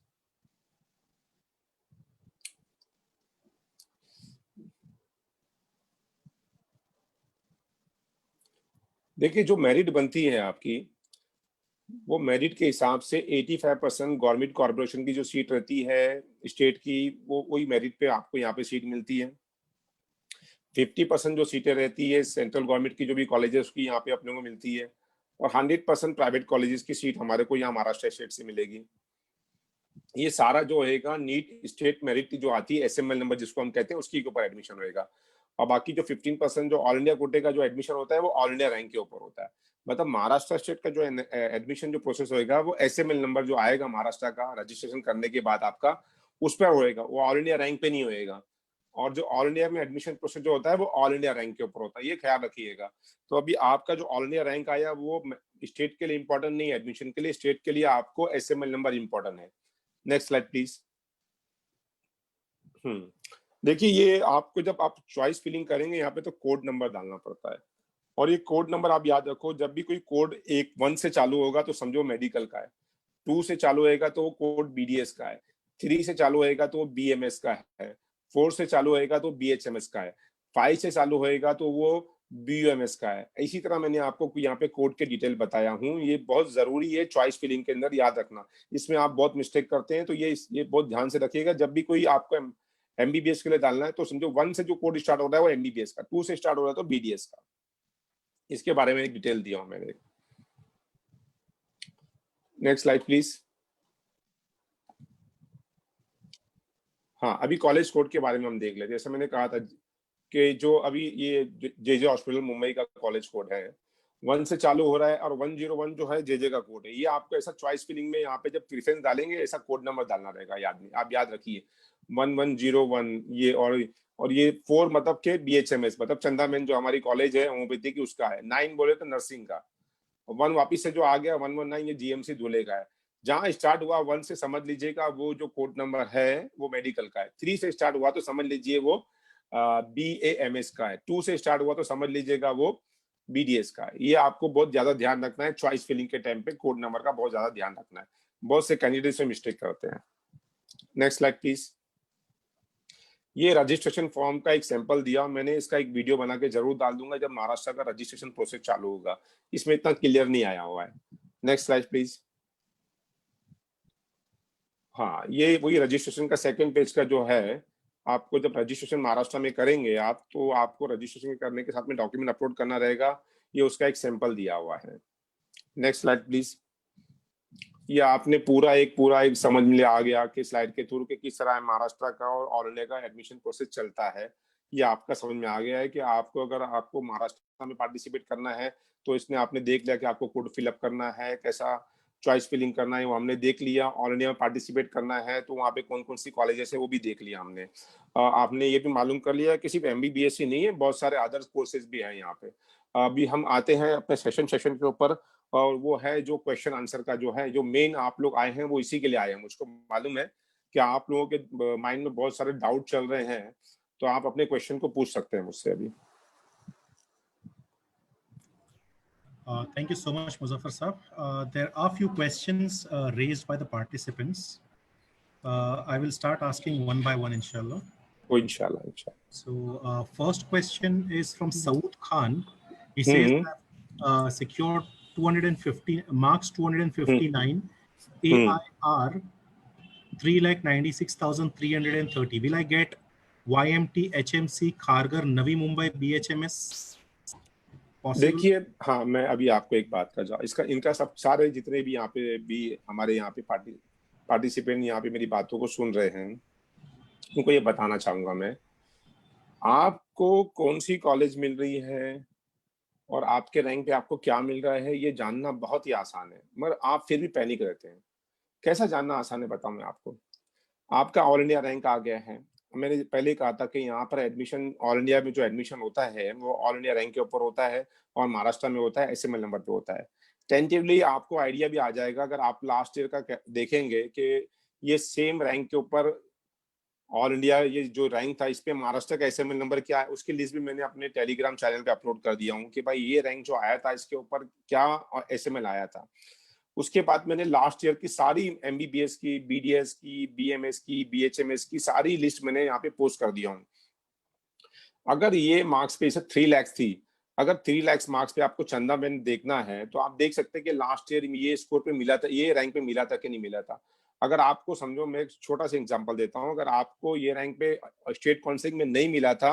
देखिए जो मेरिट बनती है आपकी, वो मेरिट के हिसाब से 85% गवर्नमेंट कॉर्पोरेशन की जो सीट रहती है स्टेट की, वो वही मेरिट पे आपको यहाँ पे सीट मिलती है। 50% जो सीटें रहती है सेंट्रल गवर्नमेंट की जो भी कॉलेजेस उसकी यहाँ पे अपने को मिलती है, और 100% प्राइवेट कॉलेजेस की सीट हमारे को यहाँ महाराष्ट्र स्टेट से मिलेगी। ये सारा जो होएगा नीट स्टेट मेरिट जो आती है एसएमएल नंबर जिसको हम कहते हैं उसके ऊपर एडमिशन होएगा। और बाकी जो 15% जो ऑल इंडिया कोटे का जो एडमिशन होता है वो ऑल इंडिया रैंक के ऊपर होता है। मतलब महाराष्ट्र स्टेट का जो एडमिशन जो प्रोसेस होएगा वो एसएमएल नंबर जो आएगा महाराष्ट्र का रजिस्ट्रेशन करने के बाद आपका उस पर होएगा, वो ऑल इंडिया रैंक पे नहीं होएगा। और जो ऑल इंडिया में एडमिशन प्रोसेस जो होता है वो ऑल इंडिया रैंक के ऊपर होता है, ये ख्याल रखिएगा। तो अभी आपका जो ऑल इंडिया रैंक आया वो स्टेट के लिए इंपॉर्टेंट नहीं है एडमिशन के लिए, स्टेट के लिए आपको एसएमएल नंबर इंपॉर्टेंट है। Next slide please. देखिए ये आपको जब आप चॉइस फिलिंग करेंगे यहाँ पे तो कोड नंबर डालना पड़ता है, और ये कोड नंबर आप याद रखो, जब भी कोई कोड 1 से चालू होगा तो समझो मेडिकल का है, 2 से चालू होएगा तो वो कोड बीडीएस का है, 3 से चालू होएगा तो वो बीएमएस का है, 4 से चालू होएगा तो बीएचएमएस का है, 5 से चालू होएगा तो वो बीयूएमएस का है। इसी तरह मैंने आपको यहाँ पे कोड के डिटेल बताया हूँ, ये बहुत जरूरी है चॉइस फिलिंग के अंदर याद रखना। इसमें आप बहुत मिस्टेक करते हैं तो ये बहुत ध्यान से रखिएगा। जब भी कोई आपको एमबीबीएस के लिए डालना है तो समझो 1 से जो कोड स्टार्ट हो रहा है वो एमबीबीएस का, 2 से स्टार्ट हो रहा है तो बीडीएस का। इसके बारे में एक डिटेल दिया हूं मैंने। Next slide please. हाँ अभी कॉलेज कोड के बारे में हम देख लेते हैं। जैसे मैंने कहा था कि जो अभी ये जेजे हॉस्पिटल मुंबई का कॉलेज कोड है 1 से चालू हो रहा है, और 101 जो है जेजे का कोड है। ये आपको ऐसा चॉइस फिलिंग में यहाँ पे जब प्रेफरेंस डालेंगे ऐसा कोड नंबर डालना रहेगा, आप याद रखिए 1101 ये, और ये 4 मतलब के बीएचएमएस मतलब चंदा मेन जो हमारी कॉलेज है होम्योपैथी की उसका है, 9 बोले तो नर्सिंग का, 1 वापिस से जो आ गया 119 ये जीएमसी धुले का है। जहां स्टार्ट हुआ 1 से समझ लीजिएगा वो जो कोड नंबर है वो मेडिकल का है, 3 से स्टार्ट हुआ तो समझ लीजिए वो बीएएमएस का है, 2 से स्टार्ट हुआ तो समझ लीजिएगा वो बीडीएस का है। ये आपको बहुत ज्यादा ध्यान रखना है चॉइस फिलिंग के टाइम पे, कोड नंबर का बहुत ज्यादा ध्यान रखना है, बहुत से कैंडिडेट्स में मिस्टेक करते हैं। Next slide please. ये रजिस्ट्रेशन फॉर्म का एक सैंपल दिया मैंने, इसका एक वीडियो बना के जरूर डाल दूंगा जब महाराष्ट्र का रजिस्ट्रेशन प्रोसेस चालू होगा, इसमें इतना क्लियर नहीं आया हुआ है। Next slide please. हाँ ये वही रजिस्ट्रेशन का सेकंड पेज का जो है, आपको जब रजिस्ट्रेशन महाराष्ट्र में करेंगे आप तो आपको रजिस्ट्रेशन करने के साथ में डॉक्यूमेंट अपलोड करना रहेगा, ये उसका एक सैंपल दिया हुआ है। Next slide please. ये आपने पूरा एक समझ में आ गया कि स्लाइड के थ्रू के किस तरह महाराष्ट्र का और ऑल इंडिया का एडमिशन प्रोसेस चलता है। ये आपका समझ में आ गया है कि आपको अगर आपको महाराष्ट्र में पार्टिसिपेट करना है तो इसमें आपने देख लिया कि आपको कोड फिलअप करना है, कैसा चॉइस फिलिंग करना है वो हमने देख लिया। ऑल इंडिया में पार्टिसिपेट करना है तो वहाँ पे कौन कौन सी कॉलेजेस है वो भी देख लिया हमने। आपने ये भी मालूम कर लिया कि सिर्फ एमबीबीएस ही नहीं है, बहुत सारे अदर कोर्सेज भी हैं यहाँ पे। अभी हम आते हैं अपने सेशन के ऊपर, और वो है जो क्वेश्चन आंसर का जो है, जो मेन आप लोग आए हैं वो इसी के लिए आए हैं। मुझको मालूम है कि आप लोगों के माइंड में बहुत सारे डाउट चल रहे हैं, तो आप अपने क्वेश्चन को पूछ सकते हैं मुझसे अभी। Thank you so much, Muzaffar Saab. There are few questions raised by the participants. I will start asking one by one, inshallah. Oh, inshallah. So, first question is from Saud Khan. He says that secured 250 marks 259 AIR 3,96,330. Will I get YMT HMC Khargar Navi Mumbai BHMS? देखिए हाँ मैं अभी आपको एक बात का जवाब, इसका इनका सब सारे जितने भी यहाँ पे भी हमारे यहाँ पे पार्टिसिपेंट यहाँ पे मेरी बातों को सुन रहे हैं उनको ये बताना चाहूंगा मैं, आपको कौन सी कॉलेज मिल रही है और आपके रैंक पे आपको क्या मिल रहा है ये जानना बहुत ही आसान है, मगर आप फिर भी पैनिक रहते हैं। कैसा जानना आसान है बताऊं मैं आपको। आपका ऑल इंडिया रैंक आ गया है, मैंने पहले कहा था कि यहाँ पर एडमिशन ऑल इंडिया में जो एडमिशन होता है वो ऑल इंडिया रैंक के ऊपर होता है और महाराष्ट्र में होता है एसएमएल नंबर पे होता है। टेंटिवली आपको आइडिया भी आ जाएगा अगर आप लास्ट ईयर का देखेंगे कि ये सेम रैंक के ऊपर ऑल इंडिया ये जो रैंक था, इस पे महाराष्ट्र का एसएमएल नंबर क्या है, उसकी लिस्ट भी मैंने अपने टेलीग्राम चैनल पे अपलोड कर दिया हूँ कि भाई ये रैंक जो आया था इसके ऊपर क्या एसएमएल आया था। उसके बाद मैंने लास्ट ईयर की सारी एमबीबीएस की, बीडीएस की, बीएमएस की, बीएचएमएस की सारी लिस्ट मैंने यहाँ पे पोस्ट कर दिया हूँ। अगर ये मार्क्स पे 3 लाख थी, अगर 3 लाख मार्क्स पे आपको चंदा बेन देखना है तो आप देख सकते हैं कि लास्ट ईयर ये स्कोर पे मिला था, ये रैंक पे मिला था कि नहीं मिला था। अगर आपको समझो, मैं एक छोटा सा एग्जांपल देता हूँ, अगर आपको ये रैंक पे स्टेट काउंसिलिंग में नहीं मिला था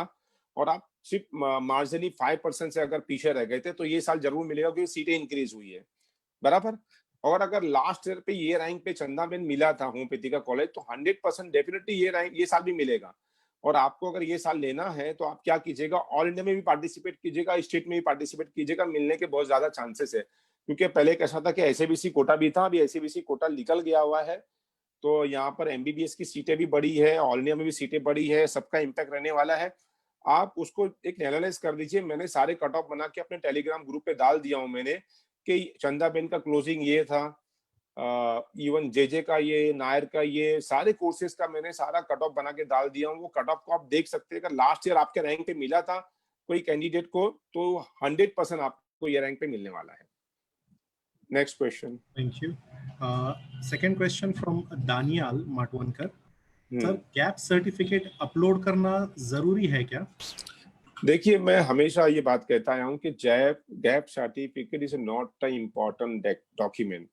और आप सिर्फ मार्जिनली 5% से अगर पीछे रह गए थे तो ये साल जरूर मिलेगा क्योंकि सीटें इंक्रीज हुई है, बराबर। और अगर लास्ट ईयर पे ये रैंक पे चंदा बेन मिला था होम्योपैथिका कॉलेज तो 100% डेफिनेटली ये रैंक ये साल भी मिलेगा। और आपको अगर ये साल लेना है तो आप क्या कीजिएगा, ऑल इंडिया में भी पार्टिसिपेट कीजिएगा, स्टेट में भी पार्टिसिपेट कीजिएगा, मिलने के बहुत ज्यादा चांसेस है। क्योंकि पहले कैसा था कि एसएबीसी कोटा भी था, अभी एसएबीसी कोटा निकल गया हुआ है, तो यहाँ पर एमबीबीएस की सीटें भी बढ़ी है, ऑल इंडिया में भी सीटें बढ़ी है, सबका इम्पैक्ट रहने वाला है। आप उसको एक एनालाइज कर दीजिए। मैंने सारे कट ऑफ बना के अपने टेलीग्राम ग्रुप पे डाल दिया हूँ मैंने कि चंदा बेन का क्लोजिंग ये था, इवन जेजे का ये, नायर का ये, सारे कोर्सेज का मैंने सारा कट ऑफ बना के डाल दिया हूँ। वो कट ऑफ को आप देख सकते हैं। अगर लास्ट ईयर आपके रैंक पे मिला था कोई कैंडिडेट को तो 100% आपको ये रैंक पे मिलने वाला है। Next question. Thank you. Second question from Daniyal Matwankar. Sir, gap certificate upload करना जरूरी है क्या? देखिए, मैं हमेशा ये बात कहता आया हूँ कि gap certificate is not a important document.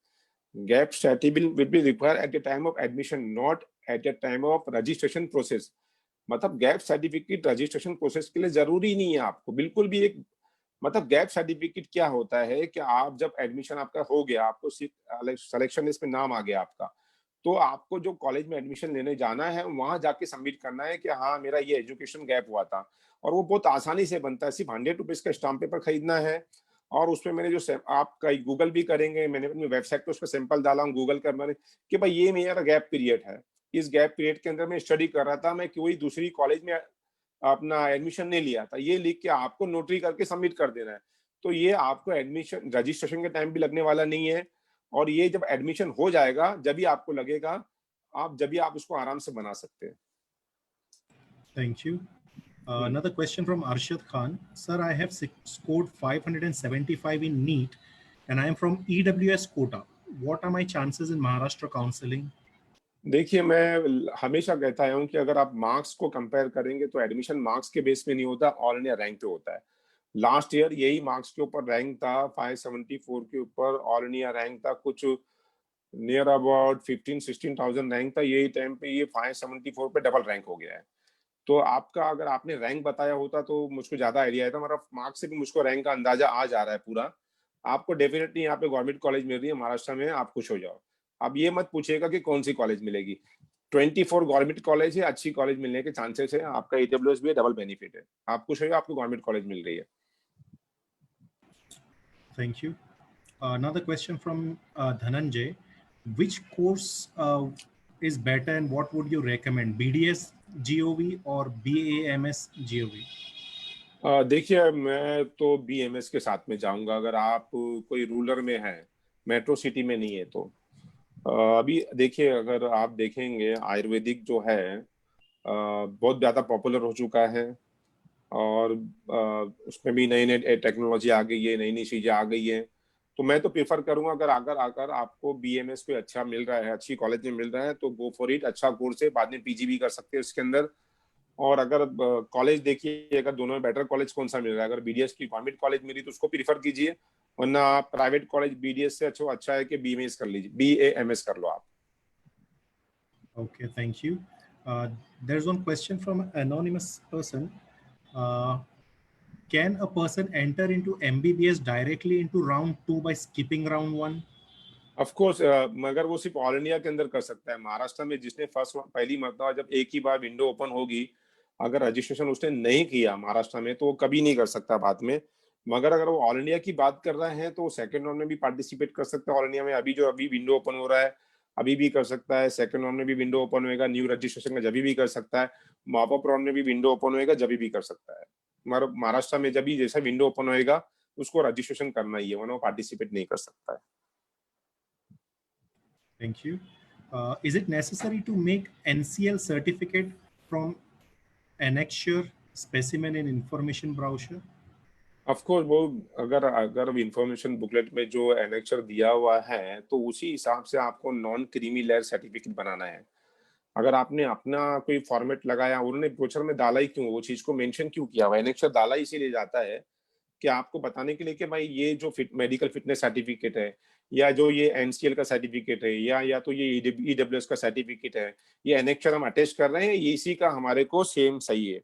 Gap certificate will be required at the time of admission, not at the time of registration process. मतलब गैप सर्टिफिकेट रजिस्ट्रेशन प्रोसेस के लिए जरूरी नहीं है आपको बिल्कुल भी। एक मतलब गैप सर्टिफिकेट क्या होता है कि आप जब एडमिशन आपका हो गया, आपको सिलेक्शन लिस्ट में नाम आ गया आपका, तो आपको जो कॉलेज में एडमिशन लेने जाना है वहां जाके सबमिट करना है कि हाँ मेरा ये एजुकेशन गैप हुआ था। और वो बहुत आसानी से बनता है, सिर्फ 100 रुपीज का स्टाम्प पेपर खरीदना है। और उसमें मैंने जो आप कहीं गूगल भी करेंगे, मैंने अपनी वेबसाइट पे उसका सैंपल डाला हूँ गूगल का, मैंने कि भाई ये मेरा गैप पीरियड है, इस गैप पीरियड के अंदर मैं स्टडी कर रहा था, मैं कोई दूसरी कॉलेज में अपना एडमिशन नहीं लिया था, ये लिख के आपको नोटरी करके सबमिट कर देना है। तो ये आपको एडमिशन रजिस्ट्रेशन के टाइम भी लगने वाला नहीं है। और ये जब एडमिशन हो जाएगा जब भी आपको लगेगा, जब भी आप उसको आराम से बना सकते हैं। Thank you. Another question from Arshad Khan. Sir, I have scored 575 in NEET and I am from EWS quota. What are my chances in Maharashtra counseling? देखिए, मैं हमेशा कहता हूँ कि अगर आप मार्क्स को कंपेयर करेंगे तो एडमिशन मार्क्स के बेस पे नहीं होता, ऑल इंडिया रैंक पे होता है। लास्ट ईयर यही मार्क्स के ऊपर रैंक था, 574 के ऊपर ऑल इंडिया रैंक था, कुछ नियर अबाउट 15-16,000 रैंक था। यही टाइम पे ये 574 पे डबल रैंक हो गया है। तो आपका अगर आपने रैंक बताया होता तो मुझको ज्यादा आइडिया था, मतलब मार्क्स से भी मुझको रैंक का अंदाजा आ जा रहा है पूरा। आपको डेफिनेटली यहाँ पे गवर्नमेंट कॉलेज मिल रही है महाराष्ट्र में, आप खुश हो जाओ। अब ये मत पूछिएगा कि कौन सी कॉलेज मिलेगी, 24 गवर्नमेंट कॉलेज है, अच्छी कॉलेज मिलने के चांसेस है। आपका ईडब्ल्यूएस भी है, डबल बेनिफिट है, आप खुश हो जाओ, आपको गवर्नमेंट कॉलेज मिल रही है। Thank you. Another question from Dhananjay. Which course is better and what would you recommend? BDS GOV or BAMS GOV? देखिए, मैं तो बीएमएस के साथ में जाऊंगा अगर आप कोई रूरल में है, मेट्रो सिटी में नहीं है तो। अभी देखिए, अगर आप देखेंगे आयुर्वेदिक जो है बहुत ज्यादा पॉपुलर हो चुका है। और उसमें भी नई नई टेक्नोलॉजी आ गई है, नई नई चीजें आ गई है। तो मैं तो प्रेफर करूंगा अगर अगर आपको बीएमएस कोई अच्छा मिल रहा है, अच्छी कॉलेज में मिल रहा है तो गो फॉर इट। अच्छा कोर्स है, बाद में पीजी भी कर सकते हैं इसके अंदर। और अगर कॉलेज देखिए, अगर दोनों में बेटर कॉलेज कौन सा मिल रहा है, अगर बीडीएस की गवर्नमेंट कॉलेज मिली तो उसको प्रीफर कीजिए, वरना आप प्राइवेट कॉलेज बीडीएस से अच्छा है कि बीएमएस कर लीजिए, बीएएमएस कर लो आप। Okay, thank you. There's one question from an anonymous person. Can a person enter into MBBS directly into round 2 by skipping round 1? Of course, मगर वो सिर्फ ऑल इंडिया के अंदर कर सकता है। महाराष्ट्र में जिसने पहली मरतबा जब एक ही बार विंडो ओपन होगी, अगर रजिस्ट्रेशन उसने नहीं किया महाराष्ट्र में तो वो कभी नहीं कर सकता बाद में। मगर अगर वो ऑल इंडिया की बात कर रहे हैं तो सेकंड राउंड में भी पार्टिसिपेट कर सकता है ऑल इंडिया में। अभी विंडो ओपन हो रहा है, अभी भी कर सकता है। सेकंड राउंड में भी विंडो ओपन होएगा, न्यू रजिस्ट्रेशन का जब भी कर सकता है। मॉप अप राउंड में भी विंडो ओपन होएगा, जब भी कर सकता है। मगर महाराष्ट्र में जब भी जैसा विंडो ओपन होएगा उसको रजिस्ट्रेशन करना ही है, वरना वो पार्टिसिपेट नहीं कर सकता है। Thank you. Is it necessary to make NCL certificate from annexure specimen in information brochure? Of course वो अगर इंफॉर्मेशन बुकलेट में जो एनेक्चर दिया हुआ है तो उसी हिसाब से आपको नॉन क्रीमी लेयर सर्टिफिकेट बनाना है। अगर आपने अपना कोई फॉर्मेट लगाया, उन्होंने ब्रोचर में डाला ही क्यों, वो चीज को मेंशन क्यों किया हुआ, एनेक्चर डाला इसीलिए जाता है कि आपको बताने के लिए कि भाई ये जो मेडिकल फिटनेस सर्टिफिकेट है, या जो ये एनसीएल का सर्टिफिकेट है, या तो ये ईडब्ल्यूएस का सर्टिफिकेट है, ये एनेक्चर हम अटैच कर रहे हैं, ये इसी का हमारे को सेम सही है।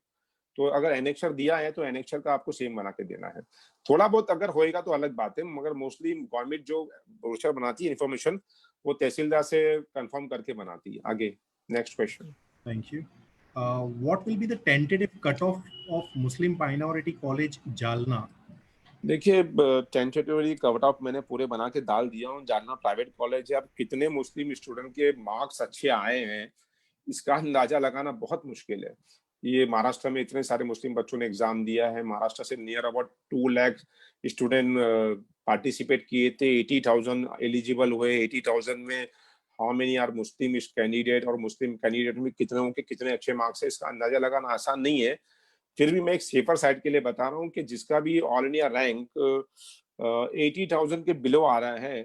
तो अगर एनेक्चर दिया है तो एनेक्चर का आपको सेम बना के देना है। थोड़ा बहुत अगर होएगा तो अलग बात है, मगर मोस्टली गवर्नमेंट जो ब्रोशर बनाती है इन्फॉर्मेशन, वो तहसीलदार से कंफर्म करके बनाती है। आगे next question. Thank you. What will be the tentative cutoff of Muslim Minority College Jalna? देखिए टेंटेटिवली कट ऑफ मैंने पूरे बना के डाल दिया हूँ। जालना प्राइवेट कॉलेज है। अब कितने मुस्लिम स्टूडेंट के मार्क्स अच्छे आए हैं इसका अंदाजा लगाना बहुत मुश्किल है। ये महाराष्ट्र में इतने सारे मुस्लिम बच्चों ने एग्जाम दिया है। महाराष्ट्र से near about 2 lakh student participate किए थे। 80,000 एलिजिबल हुए। 80,000 में how many are Muslim candidate, और मुस्लिम कैंडिडेट में कितने के कितने अच्छे मार्क्स है इसका अंदाजा लगाना आसान नहीं है। फिर भी मैं एक सेफर साइड के लिए बता रहा हूँ कि जिसका भी ऑल इंडिया रैंक 80,000 के बिलो आ रहा है,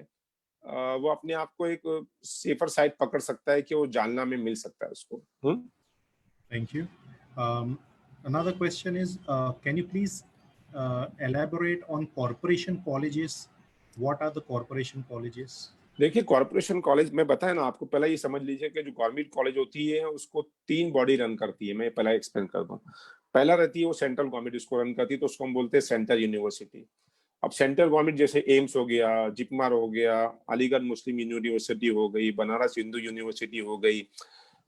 वो अपने आप को एक सेफर साइड पकड़ सकता है कि वो जालना में मिल सकता है उसको। Thank you. Another question is, can you please elaborate on corporation colleges? What are the corporation colleges? देखिए कॉर्पोरेशन कॉलेज में बताया ना आपको, पहले ये समझ लीजिए कि जो गवर्नमेंट कॉलेज होती है उसको 3 बॉडी रन करती है। मैं पहला एक्सप्लेन कर दूं। पहला रहती है वो सेंट्रल गवर्नमेंट उसको रन करती है, तो उसको हम बोलते हैं सेंट्रल यूनिवर्सिटी। अब सेंट्रल गवर्नमेंट जैसे एम्स हो गया, जिपमर हो गया, अलीगढ़ मुस्लिम यूनिवर्सिटी हो गई, बनारस हिंदू यूनिवर्सिटी हो गई,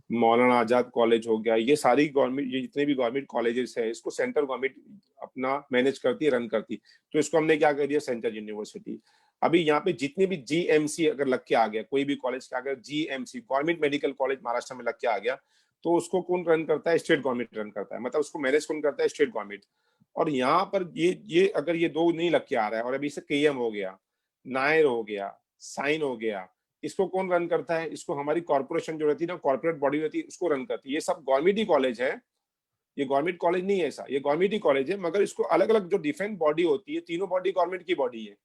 मौलाना आजाद कॉलेज हो गया, ये सारी गवर्नमेंट, ये जितने भी गवर्नमेंट कॉलेजेस है इसको सेंट्रल गवर्नमेंट अपना मैनेज करती है, रन करती। तो इसको हमने क्या कर दिया, सेंट्रल यूनिवर्सिटी। अभी यहाँ पे जितने भी जीएमसी अगर लग के आ गया, कोई भी कॉलेज का अगर GMC government medical college Maharashtra में लग के आ गया, तो उसको कौन रन करता है, स्टेट गवर्नमेंट रन करता है। मतलब उसको मैनेज कौन करता है, स्टेट गवर्नमेंट। और यहाँ पर ये अगर ये 2 नहीं लग के आ रहा है, और अभी से केएम हो गया, नायर हो गया, साइन हो गया, इसको कौन रन करता है, इसको हमारी कॉर्पोरेशन जो रहती है ना, कॉर्पोरेट बॉडी रहती है, उसको रन करती है। ये सब गवर्नमेंट ही कॉलेज है, ये गवर्नमेंट कॉलेज नहीं है ऐसा, ये गवर्नमेंट ही कॉलेज है, मगर इसको अलग अलग जो डिफरेंट बॉडी होती है, तीनों बॉडी गवर्नमेंट की बॉडी है,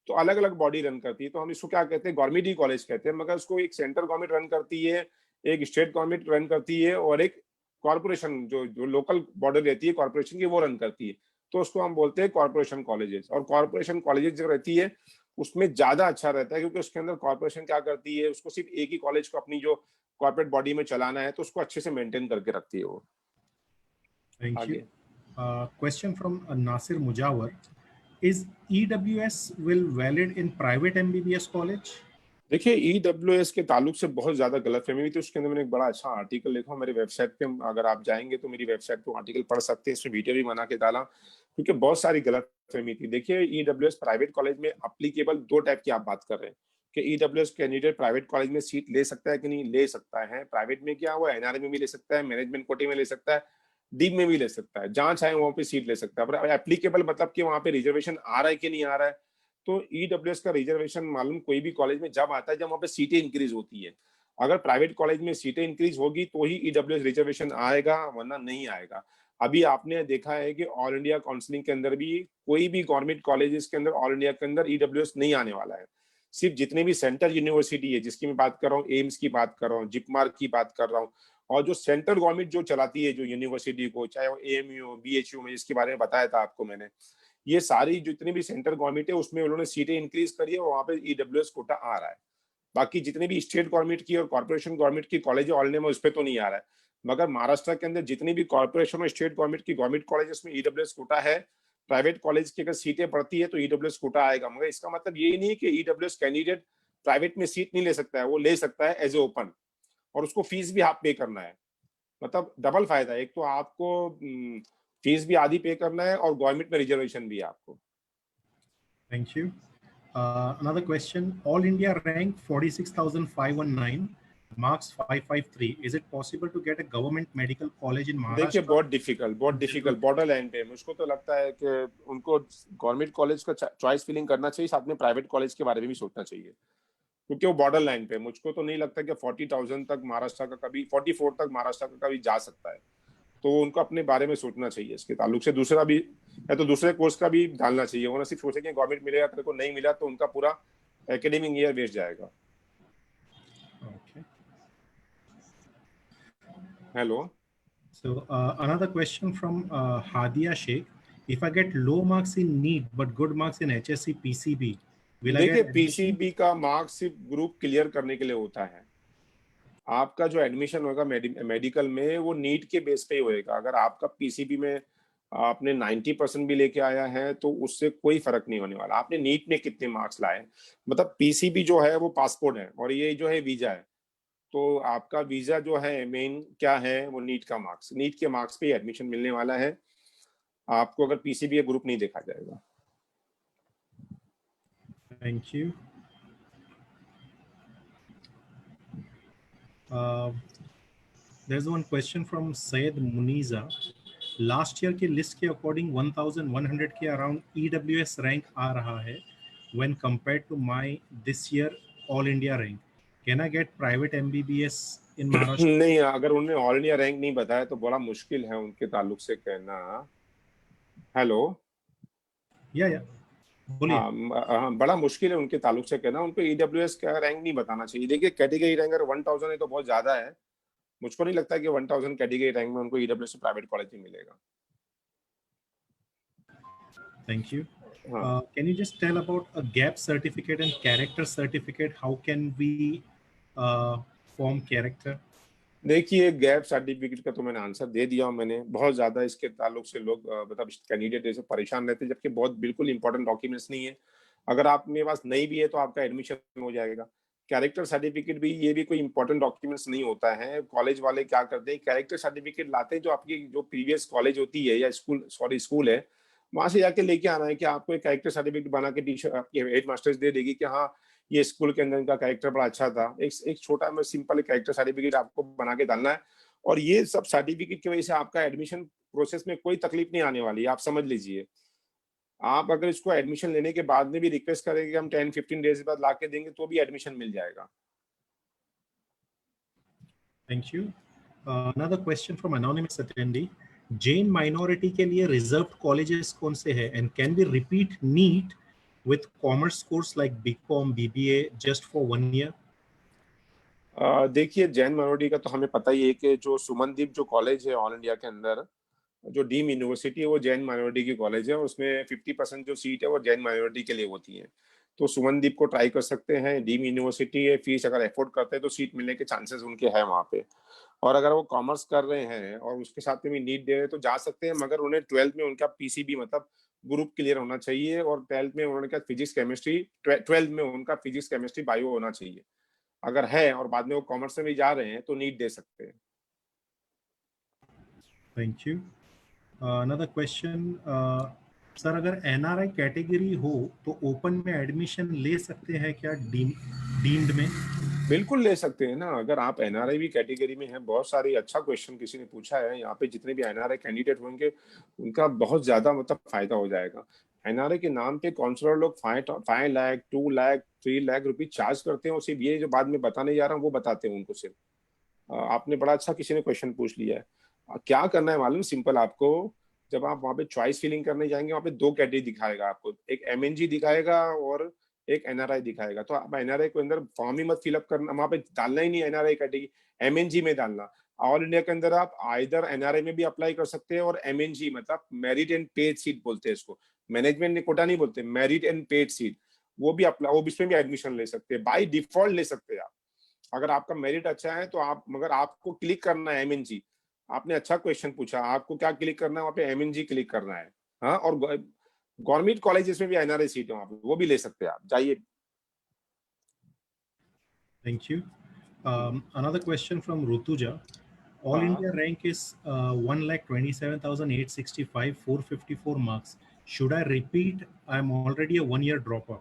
तो अलग अलग बॉडी रन करती है। तो हम इसको क्या कहते हैं, गवर्नमेंट ही कॉलेज कहते हैं, मगर उसको एक सेंट्रल गवर्नमेंट रन करती है, एक स्टेट गवर्नमेंट रन करती है, और एक कॉर्पोरेशन जो लोकल बॉडी रहती है कॉर्पोरेशन की, वो रन करती है। तो उसको हम बोलते हैं कॉर्पोरेशन कॉलेजेस। और कॉर्पोरेशन कॉलेजेस जो रहती है उसमें ज्यादा अच्छा रहता है, क्योंकि उसके अंदर कॉर्पोरेशन क्या करती है, उसको सिर्फ एक ही कॉलेज को अपनी जो कॉर्पोरेट बॉडी में चलाना है, तो उसको अच्छे से मेंटेन करके रखती है वो। Thank you. Question from Nasir Mujawar. Is EWS will valid in private MBBS college? देखिए ईडब्ल्यूएस के ताल्लुक से बहुत ज्यादा गलतफहमी हुई थी। उसके अंदर मैंने एक बड़ा अच्छा आर्टिकल लिखा, मेरी वेबसाइट पे अगर आप जाएंगे तो मेरी वेबसाइट पे आर्टिकल पढ़ सकते हैं, इसमें वीडियो भी बना के डाला, क्योंकि बहुत सारी गलतफहमी थी। देखिए ईडब्ल्यूएस प्राइवेट कॉलेज में अप्लीकेबल 2 टाइप की आप बात कर रहे हैं कि ईडब्ल्यूएस कैंडिडेट प्राइवेट कॉलेज में सीट ले सकता है कि नहीं ले सकता है। प्राइवेट में क्या, वो एनआरए में भी ले सकता है, मैनेजमेंट कोटे में ले सकता है, डीप में भी ले सकता है, जहां चाहे वहां पे सीट ले सकता है। पर एप्लीकेबल मतलब कि वहां पे रिजर्वेशन आ रहा है कि नहीं आ रहा है। तो ईडब्ल्यूएस का रिजर्वेशन मालूम कोई भी कॉलेज में जब आता है जब वहां पे सीटें इंक्रीज होती है। अगर प्राइवेट कॉलेज में सीटें इंक्रीज होगी तो ही ईडब्ल्यूएस रिजर्वेशन आएगा, वरना नहीं आएगा। अभी आपने देखा है कि ऑल इंडिया काउंसलिंग के अंदर भी कोई भी गवर्नमेंट कॉलेजेस के अंदर ऑल इंडिया के अंदर ईडब्ल्यूएस नहीं आने वाला है। सिर्फ जितने भी सेंट्रल यूनिवर्सिटी है, जिसकी मैं बात कर रहा हूँ, एम्स की बात कर रहा हूँ, जिपमार की बात कर रहा हूँ, और जो सेंट्रल गवर्नमेंट जो चलाती है जो यूनिवर्सिटी को, चाहे वो एएमयू बीएचयू में, जिसके बारे में बताया था आपको मैंने, ये सारी जितनी भी सेंट्रल गवर्नमेंट है उसमें उन्होंने सीटें इंक्रीज करी है और वहां पे ईडब्ल्यूएस कोटा आ रहा है। बाकी जितने भी स्टेट गवर्नमेंट की और कॉर्पोरेशन गवर्नमेंट की कॉलेज है ऑल इंडिया में, उस पर तो नहीं आ रहा है। मगर महाराष्ट्र के अंदर जितनी भी कॉर्पोरेशन और स्टेट गवर्नमेंट की गवर्नमेंट कॉलेज में ईडब्ल्यूएस कोटा है, प्राइवेट कॉलेज की अगर सीटें पड़ती है तो ईडब्ल्यूएस कोटा आएगा। मगर इसका मतलब यही नहीं कि ईडब्ल्यूएस कैंडिडेट प्राइवेट में सीट नहीं ले सकता है, वो ले सकता है एज ए ओपन, और उसको फीस भी हाफ पे करना है। मतलब डबल फायदा है, एक तो आपको फीस भी आधी पे करना है और गवर्नमेंट में रिजर्वेशन भी है आपको। Thank you. Another question. All India rank 46,519, marks 553. Is it possible to get a government medical college in Maharashtra? देखिए बहुत डिफिकल्ट बॉर्डर लाइन पे। मुझको तो लगता है कि उनको गवर्नमेंट कॉलेज का चॉइस फिलिंग करना चाहिए, साथ में प्राइवेट कॉलेज के बारे में भी सोचना चाहिए, क्योंकि वो बॉर्डर लाइन पे। मुझको तो नहीं लगता कि 40,000 तक महाराष्ट्र का कभी 44 तक महाराष्ट्र का कभी जा सकता है। तो उनको अपने बारे में सोचना चाहिए इसके ताल्लुक से, दूसरा भी या तो दूसरे कोर्स का भी डालना चाहिए, वो ना सिर्फ सोचे कि गवर्नमेंट मिलेगा, तेरे को नहीं मिला तो उनका पूरा एकेडमिक ईयर वेस्ट जाएगा। Okay. Hello. So another question from Hadia Sheikh. If I get low marks in NEET but good marks in HSC PCB, will I देखिए get admission? पीसीबी का मार्क्स सिर्फ ग्रुप क्लियर करने के लिए होता है। आपका जो एडमिशन होगा मेडिकल में वो नीट के बेस पे ही होएगा। अगर आपका पीसीबी में आपने 90% भी लेके आया है तो उससे कोई फर्क नहीं होने वाला। आपने नीट में कितने मार्क्स लाए, मतलब पीसीबी जो है वो पासपोर्ट है और ये जो है वीजा है। तो आपका वीजा जो है मेन क्या है, वो नीट का मार्क्स, नीट के मार्क्स पे एडमिशन मिलने वाला है आपको, अगर पीसीबी या ग्रुप नहीं देखा जाएगा। Thank you. There's one question from Syed Muniza. Last year के लिस्ट के अकॉर्डिंग 1100 के अराउंड ईडब्ल्यूएस रैंक आ रहा है when compared to my this year all India rank. Can I get private MBBS in Maharashtra? नहीं, अगर उन्होंने ऑल इंडिया रैंक नहीं बताया तो बड़ा मुश्किल है उनके ताल्लुक से कहना। हेलो। या बोलिए। हाँ, बड़ा मुश्किल है उनके ताल्लुक से कहना, उनको ईडब्ल्यूएस का रैंक नहीं बताना चाहिए। देखिए कैटेगरी रैंक अगर 1000 है तो बहुत ज्यादा है, मुझको नहीं लगता कि 1000 कैटेगरी रैंक में उनको ईडब्ल्यूएस प्राइवेट कॉलेज में मिलेगा। Thank you. हाँ। Can you just tell about a gap certificate and character certificate, how can we form character? देखिए गैप सर्टिफिकेट का तो मैंने आंसर दे दिया हूं। मैंने बहुत ज्यादा इसके ताल्लुक से लोग मतलब कैंडिडेट ऐसे परेशान रहते हैं, जबकि बहुत बिल्कुल इंपॉर्टेंट डॉक्यूमेंट्स नहीं है। अगर आप मेरे पास नहीं भी है तो आपका एडमिशन हो जाएगा। कैरेक्टर सर्टिफिकेट भी, ये भी कोई इंपॉर्टेंट डॉक्यूमेंट्स नहीं होता है। कॉलेज वाले क्या करते हैं, कैरेक्टर सर्टिफिकेट लाते हैं जो आपकी जो प्रीवियस कॉलेज होती है या स्कूल है, वहां से जाके लेके आना है कि आपको एक कैरेक्टर सर्टिफिकेट बना के टीचर आपके हेड मास्टर्स दे देगी कि हाँ ये स्कूल के अंदर इनका कैरेक्टर बड़ा अच्छा था। एक छोटा में सिंपल कैरेक्टर सर्टिफिकेट आपको बना के डालना है, और ये सब सर्टिफिकेट की वजह से आपका एडमिशन प्रोसेस में कोई तकलीफ नहीं आने वाली है, आप समझ लीजिए। आप अगर इसको एडमिशन लेने के बाद में भी रिक्वेस्ट करेंगे हम 10-15 डेज बाद ला के देंगे तो भी एडमिशन मिल जाएगा। Thank you. Another question from anonymous attendee. Jain minority के लिए रिजर्व्ड कॉलेजेस कौन से हैं and can be repeat NEET with commerce course like BCom, BBA just for 1 year? देखिए जैन माइनॉरिटी का तो हमें पता ही है कि जो सुमनदीप जो कॉलेज है ऑल इंडिया के अंदर, जो डीम यूनिवर्सिटी है वो जैन माइनॉरिटी की कॉलेज है, और उसमें 50% जो सीट है वो जैन माइनॉरिटी के लिए होती है। तो सुमनदीप को ट्राई कर सकते हैं, डीम यूनिवर्सिटी है, फीस अगर अफोर्ड करते हैं तो सीट मिलने के चांसेस उनके हैं वहाँ पे। और अगर वो कॉमर्स कर रहे हैं और उसके साथ में भी नीट दे रहे हैं तो जा सकते हैं, मगर उन्हें 12th में उनका पीसीबी मतलब ग्रुप क्लियर होना चाहिए, और 12th में उन्होंने क्या फिजिक्स केमिस्ट्री, 12th में उनका फिजिक्स केमिस्ट्री बायो होना चाहिए। अगर है और बाद में वो कॉमर्स में भी जा रहे हैं तो नीट दे सकते हैं। Thank you. Another question, sir अगर एनआरआई कैटेगरी हो तो ओपन में एडमिशन ले सकते हैं क्या डीम्ड में? बिल्कुल ले सकते हैं ना, अगर आप एनआरआई भी कैटेगरी में हैं। बहुत सारी अच्छा क्वेश्चन किसी ने पूछा है, यहाँ पे जितने भी एनआरआई कैंडिडेट होंगे उनका बहुत ज्यादा मतलब फायदा हो जाएगा। एनआरआई के नाम पे काउंसलर लोग 5 लाख 2 लाख 3 लाख रुपए चार्ज करते हैं, और सिर्फ ये जो बाद में बताने जा रहा हूँ वो बताते हैं उनको सिर्फ। आपने बड़ा अच्छा किसी ने क्वेश्चन पूछ लिया है। क्या करना है मालूम, सिंपल आपको, जब आप वहाँ पे चॉइस फिलिंग करने जाएंगे वहाँ पे 2 कैटेगरी दिखाएगा आपको, एक एमएनजी दिखाएगा और एक एनआरआई दिखाएगा। तो आप एनआरआई को अंदर फॉर्म ही मत फिलअप करना, वहाँ पे डालना ही नहीं एनआरआई कैटेगरी, एमएनजी में डालना। ऑल इंडिया के अंदर आप आइदर एनआरआई में भी अप्लाई कर सकते हैं और एमएनजी मतलब मेरिट एंड पेड सीट बोलते हैं इसको, मैनेजमेंट कोटा नहीं बोलते, मेरिट एंड पेड सीट, वो भी अप्लाई, वो इसमें भी एडमिशन ले सकते हैं, बाई डिफॉल्ट ले सकते हैं आप। अगर आपका मेरिट अच्छा है तो आप, मगर आपको क्लिक करना है एमएनजी। आपने अच्छा क्वेश्चन पूछा, आपको क्या क्लिक करना है, वहाँ पे एमएनजी क्लिक करना है। हाँ, और गवर्नमेंट कॉलेजेस में भी एनआरआई सीट है वहाँ पे, वो भी ले सकते हैं आप, जाइए। Thank you. Another question from Rutuja. All हाँ, India rank is 1,27,865, 454 marks. Should I repeat? I'm already a 1 year dropout.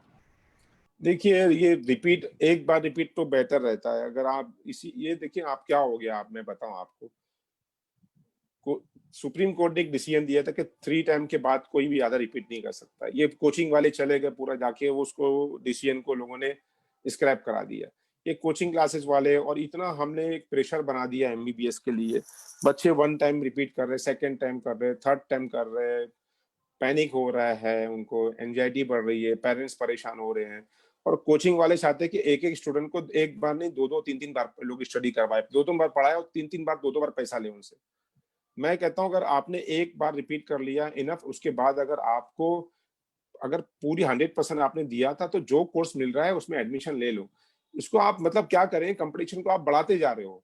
देखिए ये रिपीट, एक बार रिपीट तो बेटर रहता है। अगर आप इसी, ये देखिए आप क्या हो गया, आप मैं बताऊं आपको, सुप्रीम कोर्ट ने एक डिसीजन दिया था कि 3 टाइम के बाद कोई भी ज्यादा रिपीट नहीं कर सकता। ये कोचिंग वाले चले गए पूरा जाके, वो उसको डिसीजन को लोगों ने स्क्रैप करा दिया। ये कोचिंग क्लासेस वाले, और इतना हमने एक प्रेशर बना दिया एमबीबीएस के लिए। बच्चे 1 टाइम रिपीट कर रहे, 2nd टाइम कर रहे, 3rd टाइम कर रहे, पैनिक हो रहा है, उनको एंजाइटी बढ़ रही है, पेरेंट्स परेशान हो रहे हैं। और कोचिंग वाले चाहते हैं कि एक एक स्टूडेंट को एक बार नहीं, 2-2 3-3 बार लोग स्टडी करवाए, 2-2 बार पढ़ाए और 3-3 बार 2-2 बार पैसा ले उनसे। मैं कहता हूं अगर आपने एक बार रिपीट कर लिया इनफ, उसके बाद अगर आपको अगर पूरी 100% आपने दिया था, तो जो कोर्स मिल रहा है उसमें एडमिशन ले लो। इसको आप मतलब क्या करें, कंपटीशन को आप बढ़ाते जा रहे हो,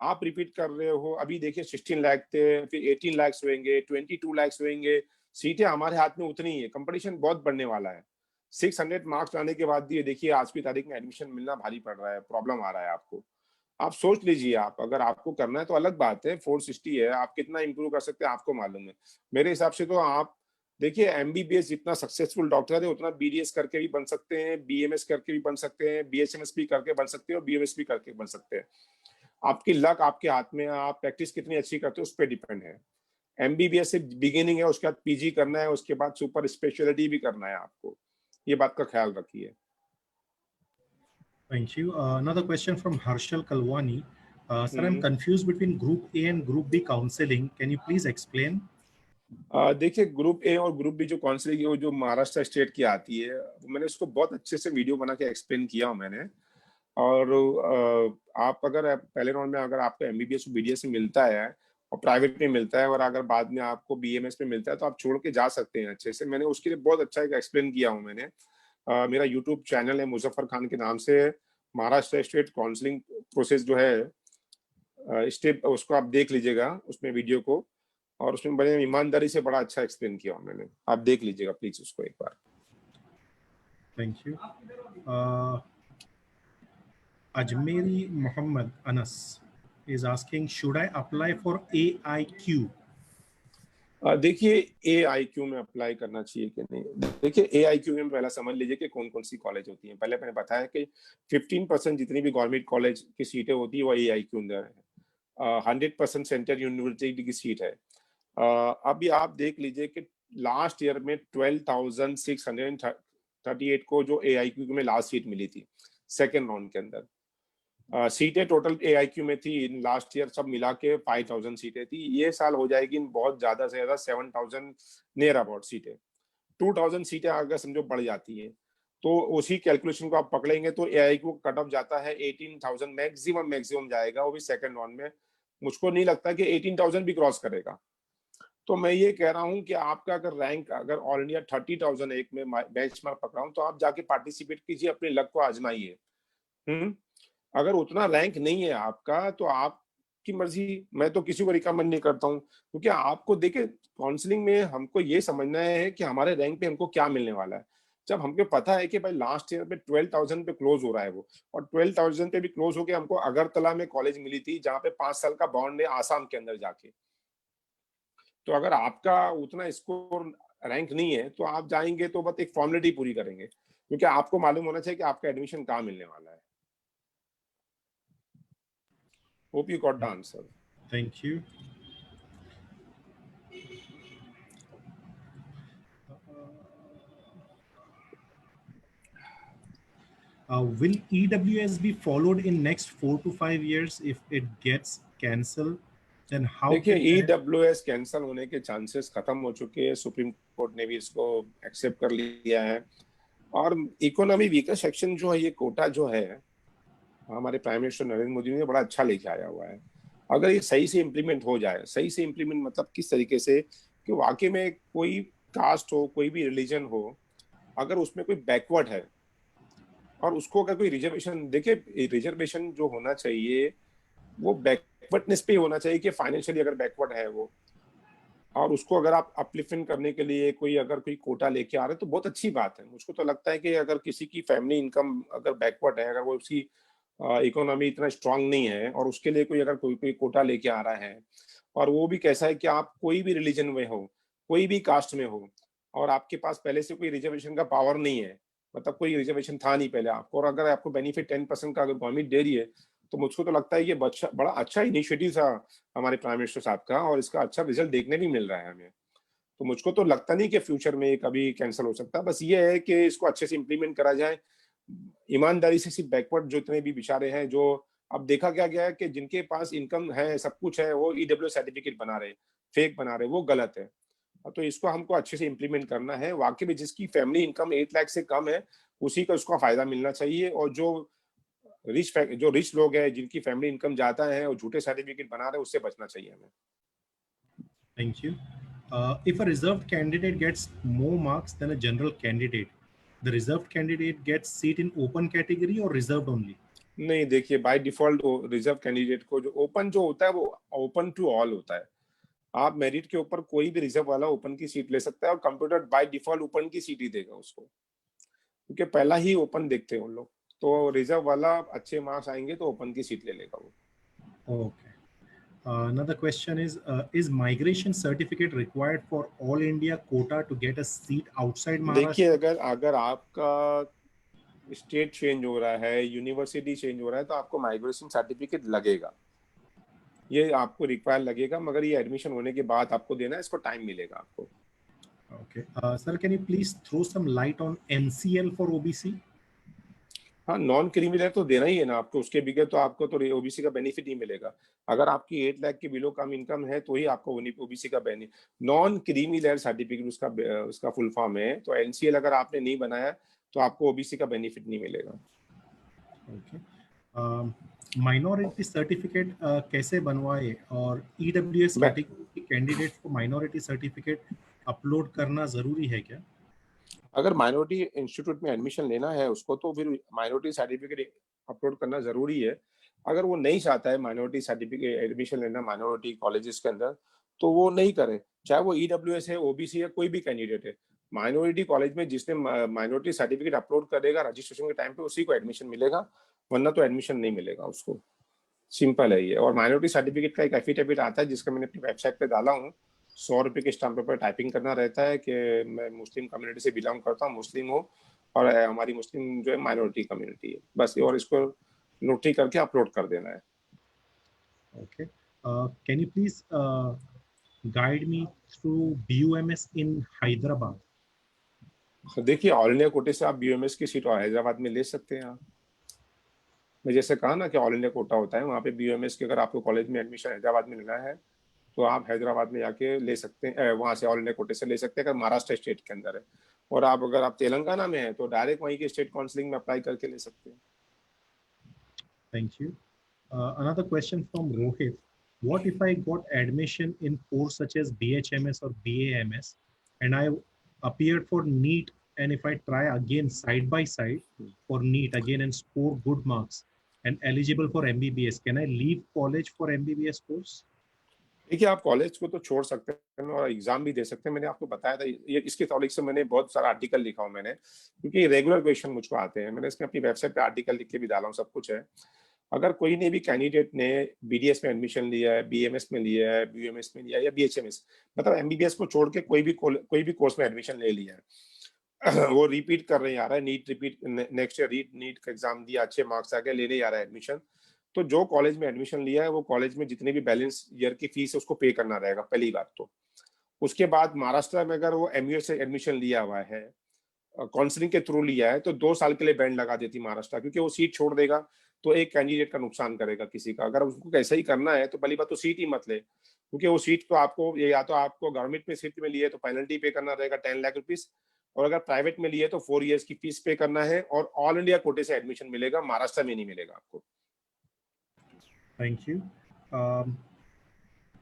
आप रिपीट कर रहे हो। अभी देखिए 16 लाख थे, फिर 18 लाख होंगे, 22 लाख होंगे। सीटें हमारे हाथ में उतनी ही है, कंपटीशन बहुत बढ़ने वाला है। 600 मार्क्स लाने के बाद ये देखिए आज की तारीख में एडमिशन मिलना भारी पड़ रहा है, प्रॉब्लम आ रहा है आपको। आप सोच लीजिए, आप अगर आपको करना है तो अलग बात है, 460 है, आप कितना इंप्रूव कर सकते हैं आपको मालूम है। मेरे हिसाब से तो आप देखिए एमबीबीएस जितना सक्सेसफुल डॉक्टर है उतना बीडीएस करके भी बन सकते हैं, बीएमएस करके भी बन सकते हैं, बीएचएमएस भी करके बन सकते हैं और बीएमएस भी करके बन सकते हैं। आपकी लक आपके हाथ में है, आप प्रैक्टिस कितनी अच्छी करते हो उस पर डिपेंड है। एमबीबीएस से बिगिनिंग है, उसके बाद पीजी करना है, उसके बाद सुपर स्पेशलिटी भी करना है आपको, ये बात का ख्याल रखिए। Thank you. Another question from Harshal Kalwani. Sir, I'm confused between Group A and Group B counseling. Can you please explain? देखिए ग्रुप ए और ग्रुप बी जो काउंसलिंग है, जो महाराष्ट्र स्टेट की आती है, मैंने उसको बहुत अच्छे से वीडियो बना के एक्सप्लेन किया हूं मैंने। और आप अगर पहले राउंड में अगर आपको एमबीबीएस बीडीएस में मिलता है और प्राइवेट में मिलता है, और अगर बाद में आपको बीएमएस में मिलता है, तो आप छोड़ के जा सकते हैं अच्छे से। मैंने उसके लिए बहुत अच्छा एक एक्सप्लेन किया हूँ मैंने। मेरा यूट्यूब चैनल है मुजफ्फर खान के नाम से, महाराष्ट्र स्टेट काउंसलिंग प्रोसेस जो है स्टेप, उसको आप देख लीजिएगा उसमें वीडियो को, और उसमें बड़े ईमानदारी से बड़ा अच्छा एक्सप्लेन किया हूँ मैंने, आप देख लीजिएगा प्लीज उसको एक बार। Thank you. Ajmeri Muhammad Anas is asking, should I apply for AIQ? देखिए AIQ में अप्लाई करना चाहिए कि नहीं। देखिए AIQ में पहला समझ लीजिए कि कौन कौन सी कॉलेज होती हैं। पहले मैंने बताया कि 15% जितनी भी गवर्नमेंट कॉलेज की सीटें होती है वो AIQ अंदर है। 100% सेंट्रल यूनिवर्सिटी की सीट है। अभी आप देख लीजिए कि लास्ट ईयर में 12,638 को जो AIQ में लास्ट सीट मिली थी सेकेंड राउंड के अंदर। सीटें टोटल AIQ में थी लास्ट ईयर सब मिला के 5,000 सीटें थी। ये साल हो जाएगी बहुत ज्यादा से ज्यादा 7,000 नियर अबाउट सीटें। 2,000 सीटें अगर समझो बढ़ जाती है, तो उसी कैलकुलेशन को आप पकड़ेंगे तो AIQ कट ऑफ जाता है 18,000 मैक्सिमम जाएगा, वो भी सेकंड राउंड में। मुझको नहीं लगता कि 18,000 भी क्रॉस करेगा। तो मैं ये कह रहा हूं कि आपका अगर रैंक अगर ऑल इंडिया 30,000 एक में बेंचमार्क पकड़ा हूं, तो आप जाके पार्टिसिपेट कीजिए, अपने लक को आजमाइए। अगर उतना रैंक नहीं है आपका तो आपकी मर्जी, मैं तो किसी को रिकमेंड नहीं करता हूँ, क्योंकि आपको देखे काउंसलिंग में हमको ये समझना है कि हमारे रैंक पे हमको क्या मिलने वाला है। जब हमको पता है कि भाई लास्ट ईयर पे 12,000 पे क्लोज हो रहा है वो, और 12,000 पे भी क्लोज होके हमको अगरतला में कॉलेज मिली थी जहाँ पे 5 साल का बॉन्ड है आसाम के अंदर जाके। तो अगर आपका उतना स्कोर रैंक नहीं है तो आप जाएंगे तो बस एक फॉर्मेलिटी पूरी करेंगे, क्योंकि आपको मालूम होना चाहिए कि आपका एडमिशन कहाँ मिलने वाला है। Hope you got the answer. Thank you. Will EWS be followed in next 4 to 5 years if it gets cancelled? Then how देखिए can EWS कैंसिल होने के चांसेस खत्म हो चुके हैं, सुप्रीम कोर्ट ने भी इसको एक्सेप्ट कर लिया है। और इकोनॉमी वीकर सेक्शन जो है, ये कोटा जो है, हमारे प्राइम मिनिस्टर नरेंद्र मोदी ने बड़ा अच्छा लेके आया हुआ है। अगर ये सही से इम्प्लीमेंट हो जाए, सही से इम्प्लीमेंट मतलब किस तरीके से कि वाकई में कोई कास्ट हो, कोई भी रिलीजन हो, अगर उसमें कोई बैकवर्ड है और उसको अगर कोई रिजर्वेशन, देखिए रिजर्वेशन जो होना चाहिए वो बैकवर्डनेस पे होना चाहिए कि फाइनेंशियली अगर बैकवर्ड है वो, और उसको अगर आप अपलिफ्टिंग करने के लिए कोई अगर कोई कोटा लेके आ रहे हैं तो बहुत अच्छी बात है। मुझको तो लगता है कि अगर किसी की फैमिली इनकम अगर बैकवर्ड है, अगर वो उसकी इकोनॉमी इतना स्ट्रांग नहीं है और उसके लिए कोई अगर कोई कोटा लेके आ रहा है, और वो भी कैसा है कि आप कोई भी रिलीजन में हो, कोई भी कास्ट में हो, और आपके पास पहले से कोई रिजर्वेशन का पावर नहीं है, मतलब कोई रिजर्वेशन था नहीं पहले आपको, और अगर आपको बेनिफिट 10% का अगर गवर्नमेंट दे रही है, तो मुझको तो लगता है ये बड़ा अच्छा इनिशिएटिव था हमारे प्राइम मिनिस्टर साहब का, और इसका अच्छा रिजल्ट देखने भी मिल रहा है हमें। तो मुझको तो लगता नहीं कि फ्यूचर में कभी कैंसिल हो सकता। बस ये है कि इसको अच्छे से इम्प्लीमेंट करा जाए। ईमानदारी से सिर्फ बैकवर्ड जो इतने भी बेचारे हैं, जो अब देखा क्या गया है कि जिनके पास इनकम है, सब कुछ है, वो ईडब्ल्यूएस सर्टिफिकेट बना रहे, फेक बना रहे, वो गलत है। तो इसको हमको अच्छे से इम्प्लीमेंट करना है। वाकई में जिसकी फैमिली इनकम 8 लाख से कम है, उसी को उसका फायदा मिलना चाहिए, और जो रिच लोग हैं, जिनकी फैमिली इनकम ज्यादा है और झूठे सर्टिफिकेट बना रहे हैं, उससे बचना चाहिए हमें। Thank you. If a reserved candidate gets more marks than a general candidate, the reserved candidate gets seat in open category or reserved only? नहीं, देखिए बाय डिफॉल्ट रिजर्व कैंडिडेट को जो ओपन जो होता है वो ओपन टू ऑल होता है। आप मेरिट के ऊपर कोई भी रिजर्व वाला ओपन की सीट ले सकता है, और कंप्यूटर बाय डिफॉल्ट ओपन की सीट ही देगा उसको, क्योंकि पहला ही ओपन देखते हैं उन लोग। तो रिजर्व वाला अच्छे मार्क्स आएंगे तो ओपन की सीट ले लेगा वो। Okay. Another question is migration certificate required for all India quota to get a seat outside देखिए, Maharashtra? अगर आपका स्टेट चेंज हो रहा है, यूनिवर्सिटी चेंज हो रहा है, तो आपको माइग्रेशन सर्टिफिकेट लगेगा, ये आपको रिक्वायर लगेगा, मगर ये एडमिशन होने के बाद आपको देना है, इसको टाइम मिलेगा आपको। Okay. Sir, can you please throw some light on NCL for OBC? हाँ, नॉन क्रीमी तो देना ही है ना आपको, उसके बगैर तो आपको तो ओबीसी का बेनिफिट नहीं मिलेगा। अगर आपकी 8 लाख के बिलो कम इनकम है तो ही आपको ओबीसी का benefit, non creamy layer certificate उसका फुल फॉर्म है। तो एनसीएल अगर आपने नहीं बनाया तो आपको ओबीसी का बेनिफिट नहीं मिलेगा। माइनॉरिटी सर्टिफिकेट कैसे बनवाए, और ईडब्ल्यूएस कैटेगरी कैंडिडेट को माइनॉरिटी सर्टिफिकेट अपलोड करना जरूरी है क्या? अगर माइनॉरिटी इंस्टीट्यूट में एडमिशन लेना है उसको, तो फिर माइनॉरिटी सर्टिफिकेट अपलोड करना जरूरी है। अगर वो नहीं चाहता है माइनॉरिटी सर्टिफिकेट एडमिशन लेना माइनॉरिटी कॉलेजेस के अंदर, तो वो नहीं करे, चाहे वो ईडब्ल्यूएस है, ओबीसी है, कोई भी कैंडिडेट है। माइनॉरिटी कॉलेज में जिसने माइनॉरिटी सर्टिफिकेट अपलोड करेगा रजिस्ट्रेशन के टाइम पे, उसी को एडमिशन मिलेगा, वरना तो एडमिशन नहीं मिलेगा उसको। सिंपल है ये। और माइनॉरिटी सर्टिफिकेट का एक एफिडेविट आता है, जिसका मैंने अपनी वेबसाइट पे डाला हूँ। 100 रुपए के स्टाम्प पेपर टाइपिंग करना रहता है कि मैं मुस्लिम कम्युनिटी से बिलोंग करता हूँ, मुस्लिम हूँ, और हमारी मुस्लिम जो है माइनॉरिटी कम्युनिटी है, बस। और इसको नोटरी करके अपलोड कर देना है। Okay, can you please guide me through BUMS इन हैदराबाद? देखिए, ऑल इंडिया कोटे से आप BUMS की सीट हैदराबाद में ले सकते हैं। आप, मैं जैसे कहा ना कि ऑल इंडिया कोटा होता है, वहाँ पे BUMS के अगर आपको कॉलेज में एडमिशन हैदराबाद में लेना है तो आप हैदराबाद में जाके ले सकते हैं, वहाँ से ऑल इंडिया कोटे से ले सकते हैं, अगर महाराष्ट्र स्टेट के अंदर है। और अगर आप तेलंगाना में हैं तो डायरेक्ट वहीं के स्टेट काउंसलिंग में अप्लाई करके ले सकते हैं। Thank you. Another question from Rohit. What if I got admission in course such as BHMS or BAMS and I appeared for NEET, and if I try again side by side for NEET again and score good marks and eligible for MBBS, can I leave college for MBBS course? देखिए, आप college को तो छोड़ सकते हैं और exam भी दे सकते हैं। मैंने आपको बताया था, ये इसके तौलिक से मैंने बहुत सारा आर्टिकल लिखा हूँ मैंने, क्योंकि रेगुलर क्वेश्चन मुझको आते हैं। मैंने इसमें अपनी वेबसाइट पे आर्टिकल लिख के भी डाला हूँ, सब कुछ है। अगर कोई ने भी कैंडिडेट ने BDS में एडमिशन लिया है, BMS में लिया है, BUMS में लिया है, या BHMS, मतलब MBBS को छोड़ के कोई भी कोर्स में एडमिशन ले लिया है वो रिपीट कर रहे हैं, आ रहा है NEET repeat, next year NEET का एग्जाम दिया, अच्छे मार्क्स आ गए, लेने आ रहा है एडमिशन, तो जो कॉलेज में एडमिशन लिया है वो कॉलेज में जितने भी बैलेंस ईयर की फीस है उसको पे करना रहेगा, पहली बात तो। उसके बाद महाराष्ट्र में अगर वो MUS से एडमिशन लिया हुआ है, काउंसलिंग के थ्रू लिया है, तो 2 साल के लिए बैंड लगा देती महाराष्ट्र, क्योंकि वो सीट छोड़ देगा तो एक कैंडिडेट का नुकसान करेगा किसी का। अगर उसको कैसे ही करना है तो पहली बात तो सीट ही मत ले, क्योंकि वो सीट तो आपको, या तो आपको गवर्नमेंट में सीट में लिए तो पेनल्टी पे करना रहेगा 10 लाख रुपीज, और अगर प्राइवेट में लिए तो 4 इयर्स की फीस पे करना है, और ऑल इंडिया कोटे से एडमिशन मिलेगा, महाराष्ट्र में नहीं मिलेगा आपको। Thank you.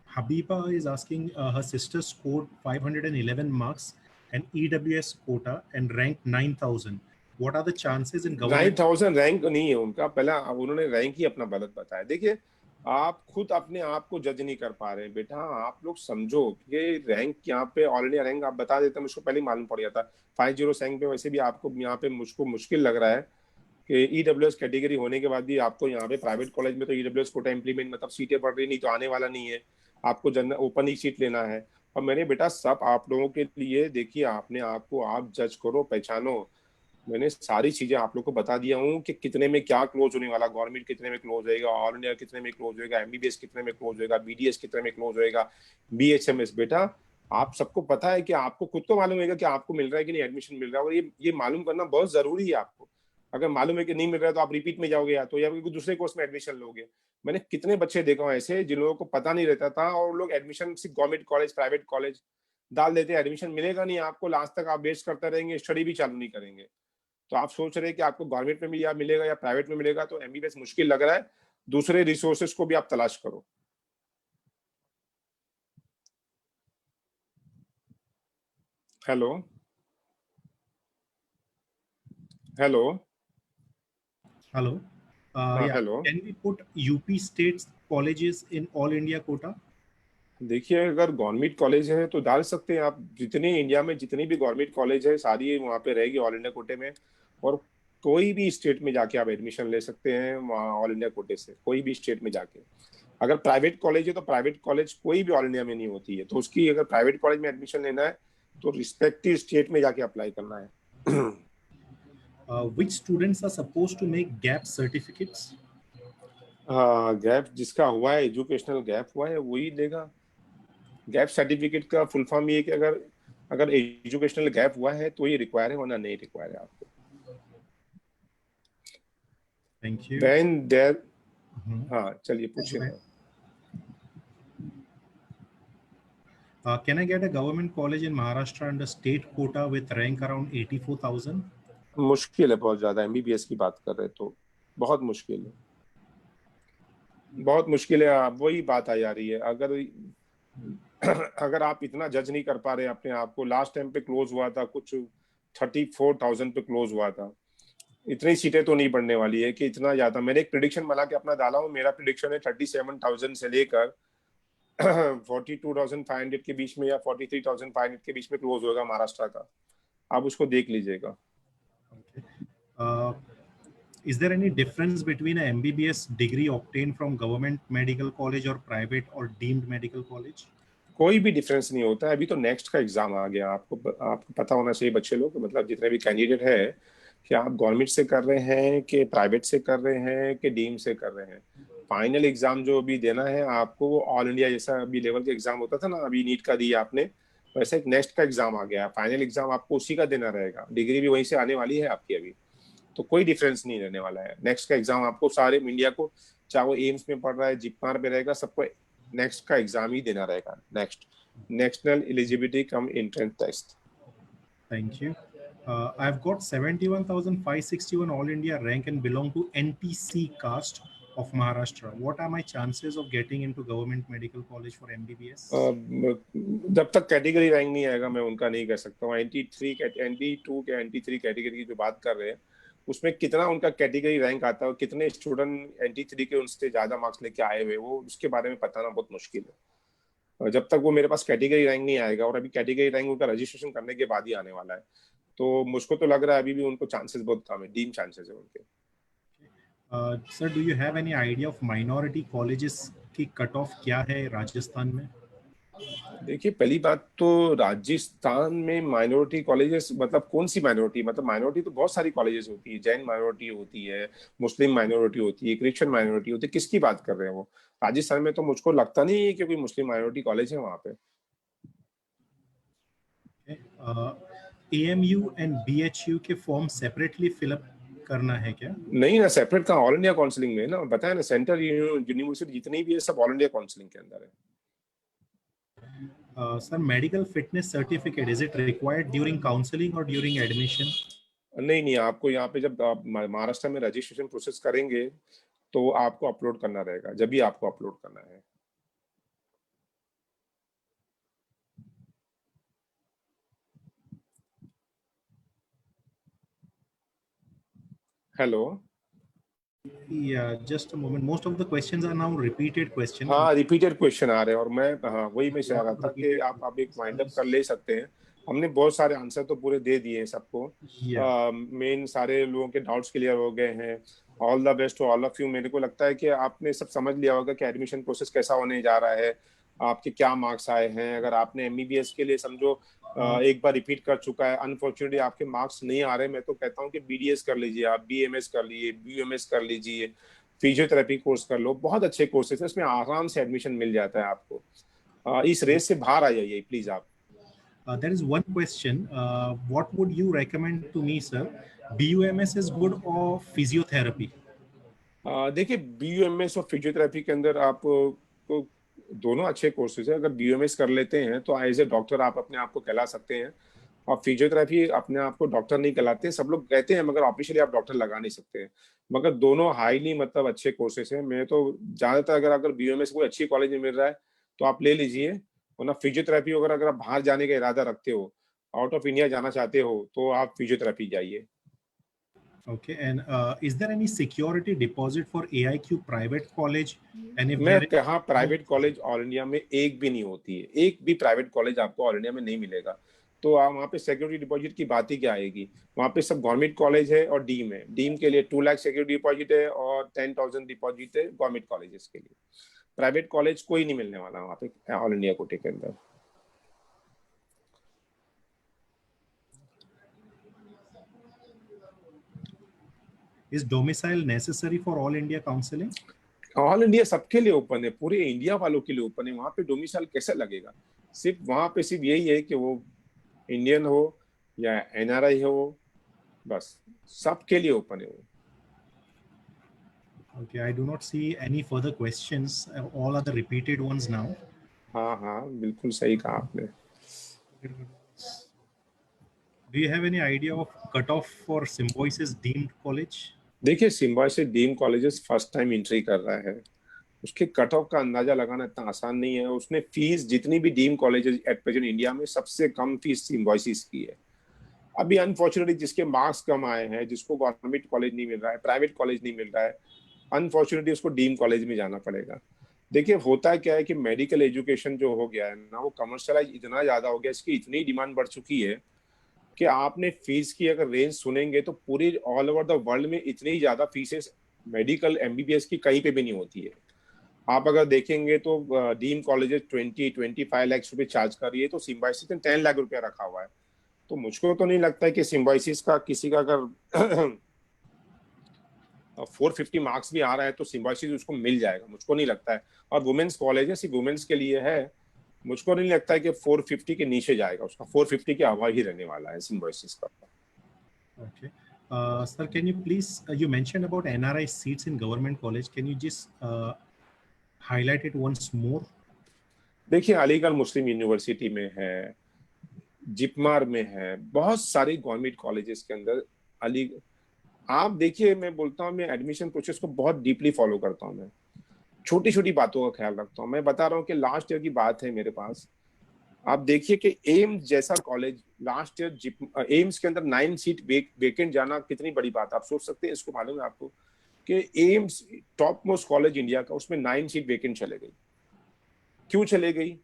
Habiba is asking, her sister scored 511 marks and EWS quota and ranked 9,000. What are the chances in government? 9,000 rank नहीं है उनका, पहला उन्होंने रैंक ही अपना गलत बताया। देखिए, आप खुद अपने आप को जज नहीं कर पा रहे बेटा, आप लोग समझो कि रैंक यहाँ पे ऑल इंडिया रैंक आप बता देते, मुझको पहले ही मालूम पड़ गया था 50 रैंक पे। वैसे भी आपको यहाँ पे मुझको मुश्किल लग रहा है कि ईडब्ल्यूएस कैटेगरी होने के बाद भी आपको यहाँ पे प्राइवेट कॉलेज में तो ईडब्ल्यूएस कोटा इंप्लीमेंट, मतलब सीटें बढ़ रही नहीं तो आने वाला नहीं है, आपको जनरल ओपन ही सीट लेना है। और मैंने बेटा सब आप लोगों के लिए, देखिए अपने आप को आप जज करो, पहचानो। मैंने सारी चीजें आप लोग को बता दिया हूँ कि कितने में क्या क्लोज होने वाला, गवर्नमेंट कितने में क्लोज होएगा, ऑल इंडिया कितने में क्लोज होएगा, MBBS कितने में क्लोज होएगा, BDS कितने में क्लोज होएगा, BHMS। बेटा आप सबको पता है कि आपको खुद को मालूम होगा कि आपको मिल रहा है कि नहीं एडमिशन मिल रहा है, और ये मालूम करना बहुत जरूरी है आपको। अगर मालूम है कि नहीं मिल रहा है तो आप रिपीट में जाओगे, या तो या फिर दूसरे कोर्स में एडमिशन लोगे। मैंने कितने बच्चे देखा हूं ऐसे जिन लोगों को पता नहीं रहता था, और लोग एडमिशन सिर्फ गवर्नमेंट कॉलेज, प्राइवेट कॉलेज डाल देते हैं, एडमिशन मिलेगा नहीं आपको, लास्ट तक आप वेस्ट करते रहेंगे, स्टडी भी चालू नहीं करेंगे। तो आप सोच रहे हैं कि आपको गवर्नमेंट में भी या मिलेगा या प्राइवेट में मिलेगा, तो एमबीबीएस मुश्किल लग रहा है, दूसरे रिसोर्सेज को भी आप तलाश करो। Hello hello Hello. हाँ Yeah. Hello. Can we put UP states colleges in all India quota? देखिए, अगर गवर्नमेंट कॉलेज है तो डाल सकते हैं आप, जितनी इंडिया में जितनी भी गवर्नमेंट कॉलेज है सारी वहाँ पे रहेगी ऑल इंडिया कोटे में, और कोई भी स्टेट में जाके आप एडमिशन ले सकते हैं वहाँ ऑल इंडिया कोटे से, कोई भी स्टेट में जाके। अगर प्राइवेट कॉलेज है तो प्राइवेट कॉलेज कोई भी ऑल इंडिया में नहीं होती है, तो उसकी अगर प्राइवेट कॉलेज में एडमिशन लेना है तो रिस्पेक्टिव स्टेट में जाके अप्लाई करना है। Which students are supposed to make gap certificates? हाँ, गैप जिसका हुआ है, एजुकेशनल गैप हुआ है वही देगा। गैप सर्टिफिकेट का फुल फॉर्म ये है कि अगर अगर एजुकेशनल गैप हुआ है तो ये रिक्वायर है, वरना नहीं रिक्वायर है आपको। Thank you. When there Mhm. हाँ चलिए पूछिए। Can I get a government college in Maharashtra under state quota with rank around 84,000? मुश्किल है बहुत ज्यादा, एमबीबीएस की बात कर रहे हैं तो बहुत मुश्किल है, बहुत मुश्किल है। आप वही बात आ जा रही है, अगर अगर आप इतना जज नहीं कर पा रहे अपने आप को, लास्ट टाइम पे क्लोज हुआ था कुछ 34,000 पे क्लोज हुआ था, इतनी सीटें तो नहीं बढ़ने वाली है कि इतना ज्यादा। मैंने एक प्रिडिक्शन बना के अपना डाला हूँ, मेरा प्रिडिक्शन है 37,000 से लेकर 42,500 के बीच में या 43,500 के बीच में क्लोज होगा महाराष्ट्र का, आप उसको देख लीजिएगा। Uh, is there any difference between a MBBS degree obtained from government medical college or private or deemed medical college? कोई भी डिफरेंस नहीं होता है। अभी तो नेक्स्ट का एग्जाम आ गया, आपको पता होना चाहिए बच्चे लोग, मतलब जितने भी कैंडिडेट है, कि आप गवर्नमेंट से कर रहे हैं कि प्राइवेट से कर रहे हैं कि डीम से कर रहे हैं। फाइनल एग्जाम जो अभी देना है आपको, वो ऑल इंडिया जैसा अभी लेवल का एग्जाम होता था ना, अभी नीट का दिया आपने, वैसे एक नेक्स्ट का एग्जाम आ गया, फाइनल एग्जाम आपको उसी का देना रहेगा, डिग्री भी वहीं से आने वाली है आपकी अभी, तो कोई डिफरेंस नहीं रहने वाला है। नेक्स्ट का एग्जाम आपको सारे इंडिया को, चाहे वो एम्स में पढ़ रहा है, जिपमार में रहेगा, सबको नेक्स्ट का एग्जाम ही देना रहेगा। Next national eligibility cum entrance test. Thank you. I've got 71,561 All India rank and belong to NTC caste of Maharashtra. What are my chances of getting into government medical college for MBBS? जब तक category rank नहीं आएगा मैं उनका नहीं कह सकता हूँ। NT2 के NT3 कैटेगरी की जो बात कर रहे हैं, उसमें कितना उनका कैटेगरी रैंक आता है और कितने स्टूडेंट NT3 के उनसे ज्यादा मार्क्स लेके आए हुए, वो उसके बारे में बताना बहुत मुश्किल है। जब तक वो मेरे पास कैटेगरी रैंक नहीं आएगा, और अभी कैटेगरी रैंक उनका रजिस्ट्रेशन करने के बाद ही आने वाला है, तो मुझको तो लग रहा है अभी भी उनको चांसेस बहुत कम है, डीम चांसेस है उनके। Sir, do you have any idea of minority colleges की कट ऑफ क्या है राजस्थान में? देखिए, पहली बात तो राजस्थान में माइनॉरिटी कॉलेजेस मतलब कौन सी माइनॉरिटी, मतलब माइनॉरिटी तो बहुत सारी कॉलेजेस होती है, जैन माइनॉरिटी होती है, मुस्लिम माइनॉरिटी होती है, क्रिश्चियन माइनॉरिटी होती है, किसकी बात कर रहे हैं वो? राजस्थान में तो मुझको लगता नहीं है कि कोई मुस्लिम माइनॉरिटी कॉलेज है वहाँ पे। AMU एंड BHU के फॉर्म सेपरेटली फिलअप करना है क्या? नहीं ना, सेपरेट का ऑल इंडिया काउंसलिंग में ना, बताया ना, सेंट्रल यूनिवर्सिटी जितनी भी है सब ऑल इंडिया काउंसलिंग के अंदर है। Sir, medical fitness certificate, is it required during counseling or during admission? नहीं नहीं, आपको यहाँ पे जब आप महाराष्ट्र में रजिस्ट्रेशन प्रोसेस करेंगे तो आपको अपलोड करना रहेगा, जब भी आपको अपलोड करना है। Hello. Yeah, just a moment. Most of the questions are now repeated questions. हाँ, रिपीटेड क्वेश्चन आ रहे हैं, और मैं हाँ वही मैं चाह रहा था कि Repeated आप एक वाइंड अप कर ले सकते हैं। हमने बहुत सारे आंसर तो पूरे दे दिए हैं सबको, Yeah. मेन सारे लोगों के डाउट्स क्लियर हो गए हैं। All the best to all of you. मेरे को लगता है कि आपने सब समझ लिया होगा कि एडमिशन प्रोसेस कैसा होने जा रहा है, आपके क्या मार्क्स आए हैं। अगर आपने एमबीबीएस के लिए समझो एक बार रिपीट कर चुका है, अनफॉर्चुनेटली आपके मार्क्स नहीं आ रहे, मैं तो कहता हूँ कि बीडीएस कर लीजिए, आप बीएमएस कर लीजिए, बीयूएमएस कर लीजिए, फिजियोथेरेपी कोर्स कर लो, बहुत अच्छे कोर्सेज है, इसमें आराम से एडमिशन मिल जाता है आपको। इस रेस से बाहर आ जाइए प्लीज आप। There is one question. What would you recommend to me, sir? BUMS is good or physiotherapy? देखिए BUMS और फिजियोथेरेपी के अंदर आप को दोनों अच्छे कोर्सेज है। अगर BUMS कर लेते हैं तो एज ए डॉक्टर आप अपने आप को कहला सकते हैं, और फिजियोथेरेपी अपने आप को डॉक्टर नहीं कहलाते, सब लोग कहते हैं मगर ऑफिशियली आप डॉक्टर लगा नहीं सकते हैं। मगर दोनों हाईली मतलब अच्छे कोर्सेज हैं। मैं तो ज्यादातर अगर BUMS कोई अच्छी कॉलेज में मिल रहा है तो आप ले लीजिए, वरना फिजियोथेरेपी अगर आप बाहर जाने का इरादा रखते हो, आउट ऑफ इंडिया जाना चाहते हो, तो आप फिजियोथेरेपी जाइए। Okay, and is there any security deposit for AIQ private college? And if मैं there is, कहा प्राइवेट कॉलेज ऑल इंडिया में एक भी नहीं होती है, एक भी प्राइवेट कॉलेज आपको ऑल इंडिया में नहीं मिलेगा। तो आप वहाँ पे सिक्योरिटी डिपॉजिट की बात ही क्या आएगी? वहाँ पे सब गवर्नमेंट कॉलेज है और डीम है। डीम के लिए 2 लाख सिक्योरिटी डिपॉजिट है और 10,000 डिपॉजिट है गवर्नमेंट कॉलेजेस के लिए। प्राइवेट कॉलेज कोई नहीं मिलने वाला वहाँ पे ऑल इंडिया कोटे के अंदर। is domicile necessary for all India counseling? All India सबके लिए ओपन है, पूरे इंडिया वालों के लिए ओपन है। वहाँ पे डोमिसाइल कैसे लगेगा? सिर्फ वहाँ पे सिर्फ यही है कि वो इंडियन हो या NRI हो, बस सबके लिए ओपन है वो। Okay, I do not see any further questions. All are the repeated ones now. हाँ हाँ, बिल्कुल सही कहा आपने। Do you have any idea of cutoff for Symbiosis deemed college? देखिए Symbiosis deem colleges first time entry कर रहा है, उसके कट ऑफ का अंदाजा लगाना इतना आसान नहीं है। उसने फीस जितनी भी deem colleges at present India में सबसे कम फीस सिम्बायोसिस की है। अभी अनफॉर्चुनेटली जिसके मार्क्स कम आए हैं, जिसको गवर्नमेंट कॉलेज नहीं मिल रहा है, प्राइवेट कॉलेज नहीं मिल रहा है, अनफॉर्चुनेटली उसको डीम कॉलेज में जाना पड़ेगा। देखिए होता क्या है कि मेडिकल एजुकेशन जो हो गया है ना, वो कमर्शियलाइज इतना ज्यादा हो गया, इसकी इतनी डिमांड बढ़ चुकी है कि आपने फीस की अगर रेंज सुनेंगे तो पूरी ऑल ओवर द वर्ल्ड में इतनी ज्यादा फीसेस मेडिकल MBBS की कहीं पे भी नहीं होती है। आप अगर देखेंगे तो डीम कॉलेजेस 20-25 लाख रुपए चार्ज कर रही है, तो सिम्बायोसिस ने 10 लाख रुपया रखा हुआ है। तो मुझको तो नहीं लगता है कि सिम्बायोसिस का किसी का अगर 450 मार्क्स भी आ रहा है तो सिम्बायोसिस उसको मिल जाएगा, मुझको नहीं लगता है। और वुमेन्स कॉलेज है, सिर्फ वुमेन्स के लिए है, मुझको नहीं लगता है कि 450 के नीचे जाएगा, उसका 450 के हवा ही रहने वाला है सिम्बायोसिस का। Okay. Sir, can you please, you mentioned about NRI seats in government college. Can you just highlight it once more? देखिए अलीगढ़ मुस्लिम यूनिवर्सिटी में है, जिपमार में है, बहुत सारे गवर्नमेंट कॉलेजेस के अंदर अली। आप देखिए, मैं बोलता हूँ, मैं एडमिशन प्रोसेस को बहुत डीपली फॉलो करता हूँ, मैं छोटी छोटी बातों का ख्याल रखता हूँ। मैं बता रहा हूँ कि लास्ट ईयर की बात है मेरे पास, आप देखिए कि एम्स जैसा कॉलेज लास्ट ईयर एम्स के अंदर 9 सीट वेकेंट जाना कितनी बड़ी बात। आप सोच सकते हैं, इसको मालूम है आपको कि AIIMS top most college India का, उसमें 9 सीट वेकेंट चले गई। क्यों चले गई?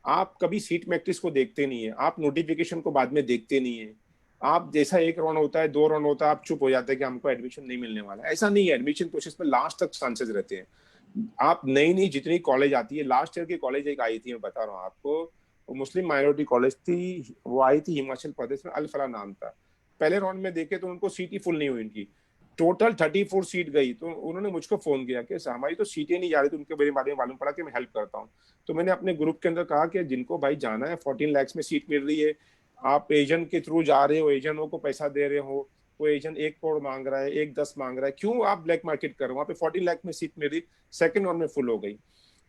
आप कभी सीट मैट्रिक्स को देखते नहीं है, आप नोटिफिकेशन को बाद में देखते नहीं है। आप जैसा एक राउंड होता है, 2 राउंड होता है, आप चुप हो जाते हैं कि हमको एडमिशन नहीं मिलने वाला है। ऐसा नहीं है, एडमिशन प्रोसेस में लास्ट तक चांसेस रहते हैं। आप नई जितनी कॉलेज आती है, लास्ट ईयर की कॉलेज एक आई थी, मैं बता रहा हूँ आपको, वो मुस्लिम माइनॉरिटी कॉलेज थी, वो आई थी हिमाचल प्रदेश में, अल फला नाम था। पहले राउंड में देखे तो उनको सीट ही फुल नहीं हुई उनकी, टोटल 34 सीट गई। तो उन्होंने मुझको फोन किया कि हमारी तो सीटें नहीं जा रही, तो उनके मेरे बारे में मालूम पड़ा कि मैं हेल्प करता हूँ। तो मैंने अपने ग्रुप के अंदर कहा कि जिनको भाई जाना है, 14 लाख में सीट मिल रही है, आप एजेंट के थ्रू जा रहे हो, एजेंटों को पैसा दे रहे हो, वो एजेंट 1 करोड़ मांग रहा है, 1-10 मांग रहा है, क्यों आप ब्लैक मार्केट कर रहे हो? वहाँ पे 14 लाख में सीट मेरी सेकंड राउंड में फुल हो गई।